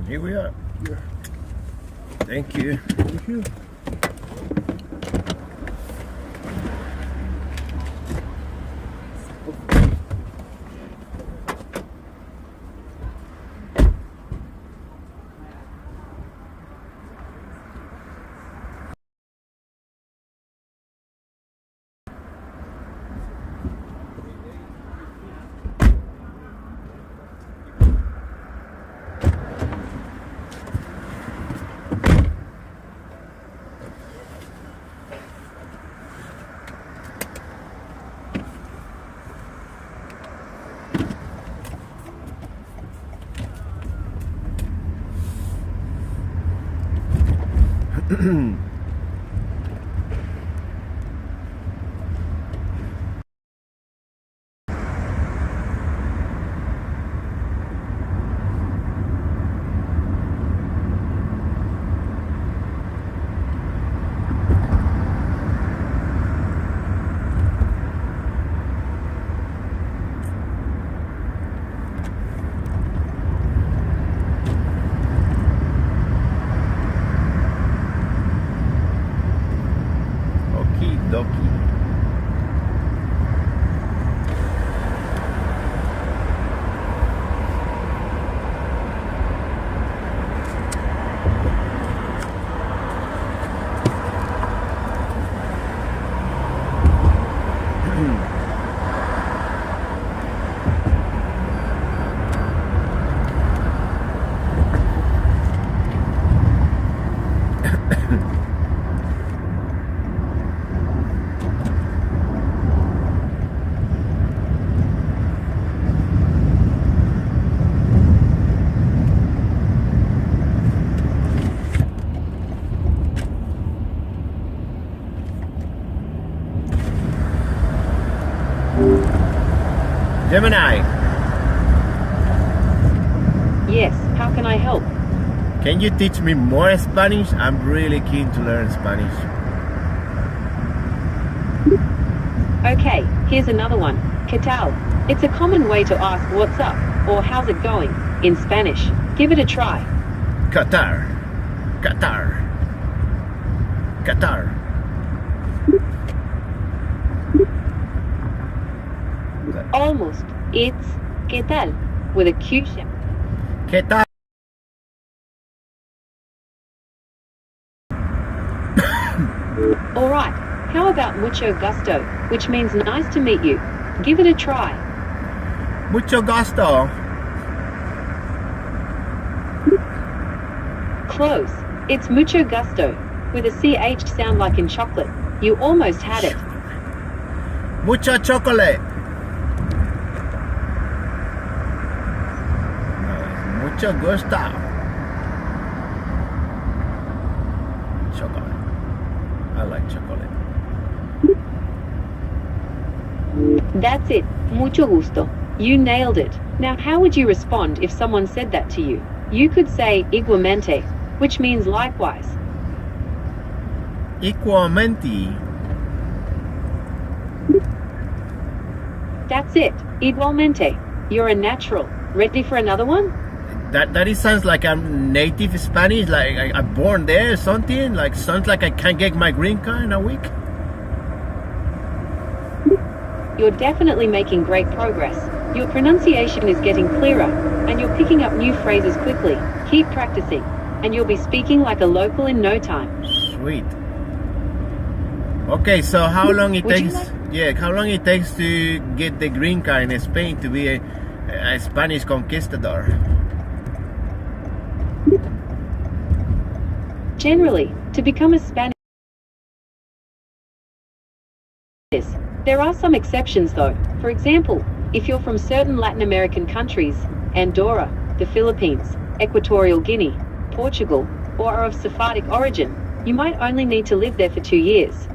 Here we are. Thank you. Thank you. Okie dokie. Gemini, Yes, how can I help? can you teach me more Spanish? I'm really keen to learn Spanish. Okay, here's another one. ¿Qué tal? It's a common way to ask what's up, or how's it going, in Spanish. Give it a try. Qatar. Qatar. Qatar. Almost. It's ¿qué tal? With a Q sound. ¿Qué tal? Alright, how about mucho gusto, which means nice to meet you? Give it a try. Mucho gusto. Close. It's mucho gusto, with a CH sound like in chocolate. You almost had it. Mucho chocolate. No, mucho gusto. Chocolate. I like chocolate. That's it. Mucho gusto. You nailed it. Now how would you respond if someone said that to you? You could say igualmente, which means likewise. Igualmente. That's it. Igualmente. You're a natural. Ready for another one? That it sounds like I'm native Spanish, like I'm born there or something. Like sounds like I can't get my green card in a week. You're definitely making great progress. Your pronunciation is getting clearer, and you're picking up new phrases quickly. Keep practicing, and you'll be speaking like a local in no time. Sweet. Okay, so how long it Would you takes? like- Yeah, how long it takes to get the green card in Spain to be a Spanish conquistador? Generally, to become a Spanish, there are some exceptions though. For example, if you're from certain Latin American countries, Andorra, the Philippines, Equatorial Guinea, Portugal, or are of Sephardic origin, you might only need to live there for 2 years.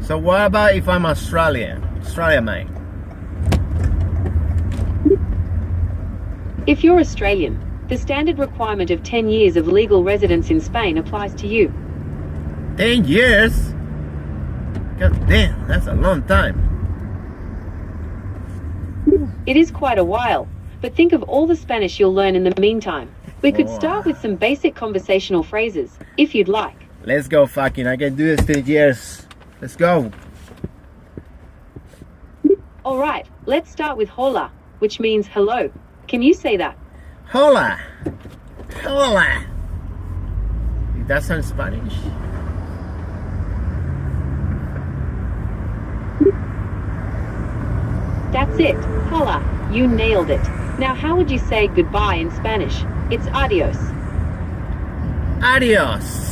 So what about if I'm Australian? Australia, mate. If you're Australian, the standard requirement of 10 years of legal residence in Spain applies to you. 10 years? God damn, that's a long time. It is quite a while, but think of all the Spanish you'll learn in the meantime. We could start with some basic conversational phrases, if you'd like. Let's go, fucking. I can do this 10 years. Let's go. Alright, let's start with hola, which means hello. Can you say that? Hola. Hola. That sounds Spanish. That's it. Hola. You nailed it. Now how would you say goodbye in Spanish? It's adios. Adios.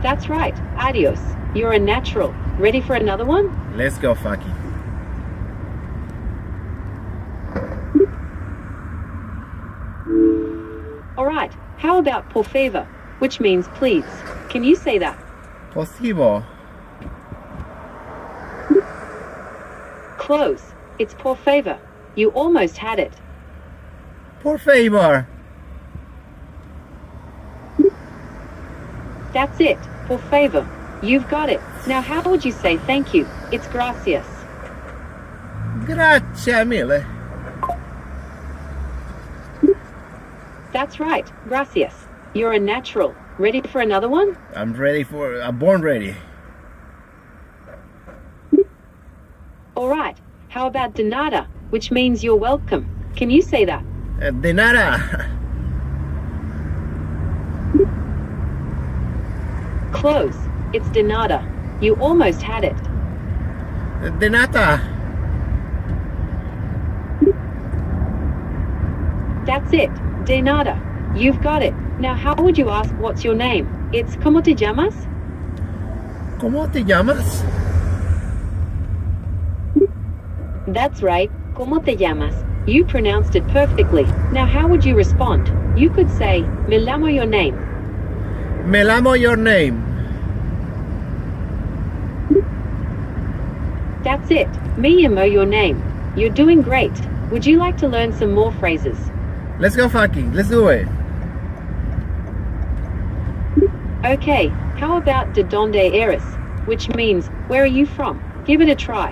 That's right. Adios. You're a natural. Ready for another one? Let's go, fucking. Alright. How about por favor, which means please? Can you say that? Posible. Close. It's por favor. You almost had it. Por favor. That's it. Por favor. You've got it. Now how would you say thank you? It's gracias. Grazie mille. That's right. Gracias. You're a natural. Ready for another one? I'm born ready. Alright. How about de nada, which means you're welcome? Can you say that? De nada. Close. It's de nada. You almost had it. De nada. That's it. De nada. You've got it. Now how would you ask what's your name? It's ¿Cómo te llamas? ¿Cómo te llamas? That's right. ¿Cómo te llamas? You pronounced it perfectly. Now how would you respond? You could say, Me llamo your name. Me llamo your name. That's it. Me llamo your name. You're doing great. Would you like to learn some more phrases? Let's go, fucking. Let's do it. Okay, how about de donde eres? Which means, where are you from? Give it a try.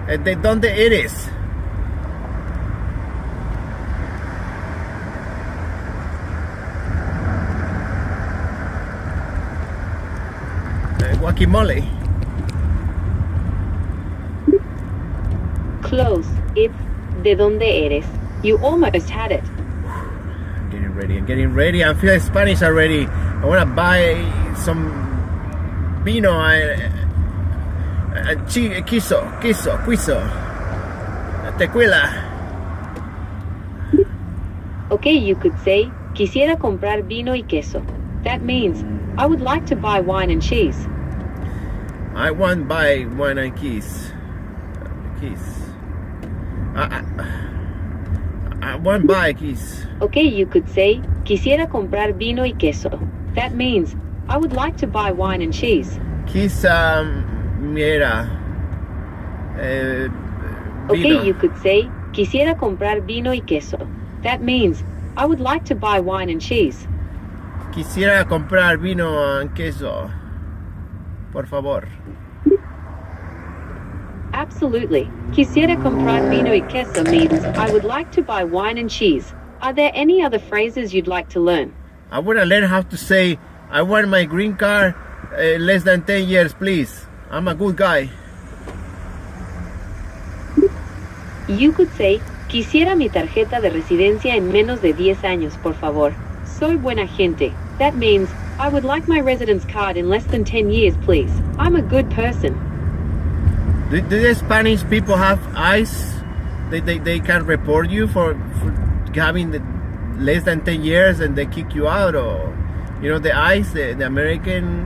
De donde eres? Guacamole. Close. It's de donde eres. You almost had it. I'm getting ready. I'm feeling Spanish already. I want to buy some vino. Quiso, tequila. Okay, you could say, quisiera comprar vino y queso. That means, I would like to buy wine and cheese. I want to buy wine and cheese. I want to buy cheese. Okay, you could say, quisiera comprar vino y queso. That means, I would like to buy wine and cheese. Mira. Okay, you could say, quisiera comprar vino y queso. That means, I would like to buy wine and cheese. Quisiera comprar vino y queso. Por favor. Absolutely. Quisiera comprar vino y queso means, I would like to buy wine and cheese. Are there any other phrases you'd like to learn? I want to learn how to say, I want my green card less than 10 years, please. I'm a good guy. You could say, quisiera mi tarjeta de residencia en menos de 10 años, por favor. Soy buena gente. That means, I would like my residence card in less than 10 years, please. I'm a good person. Do the Spanish people have eyes? They can report you for having less than 10 years and they kick you out, or the ICE, the American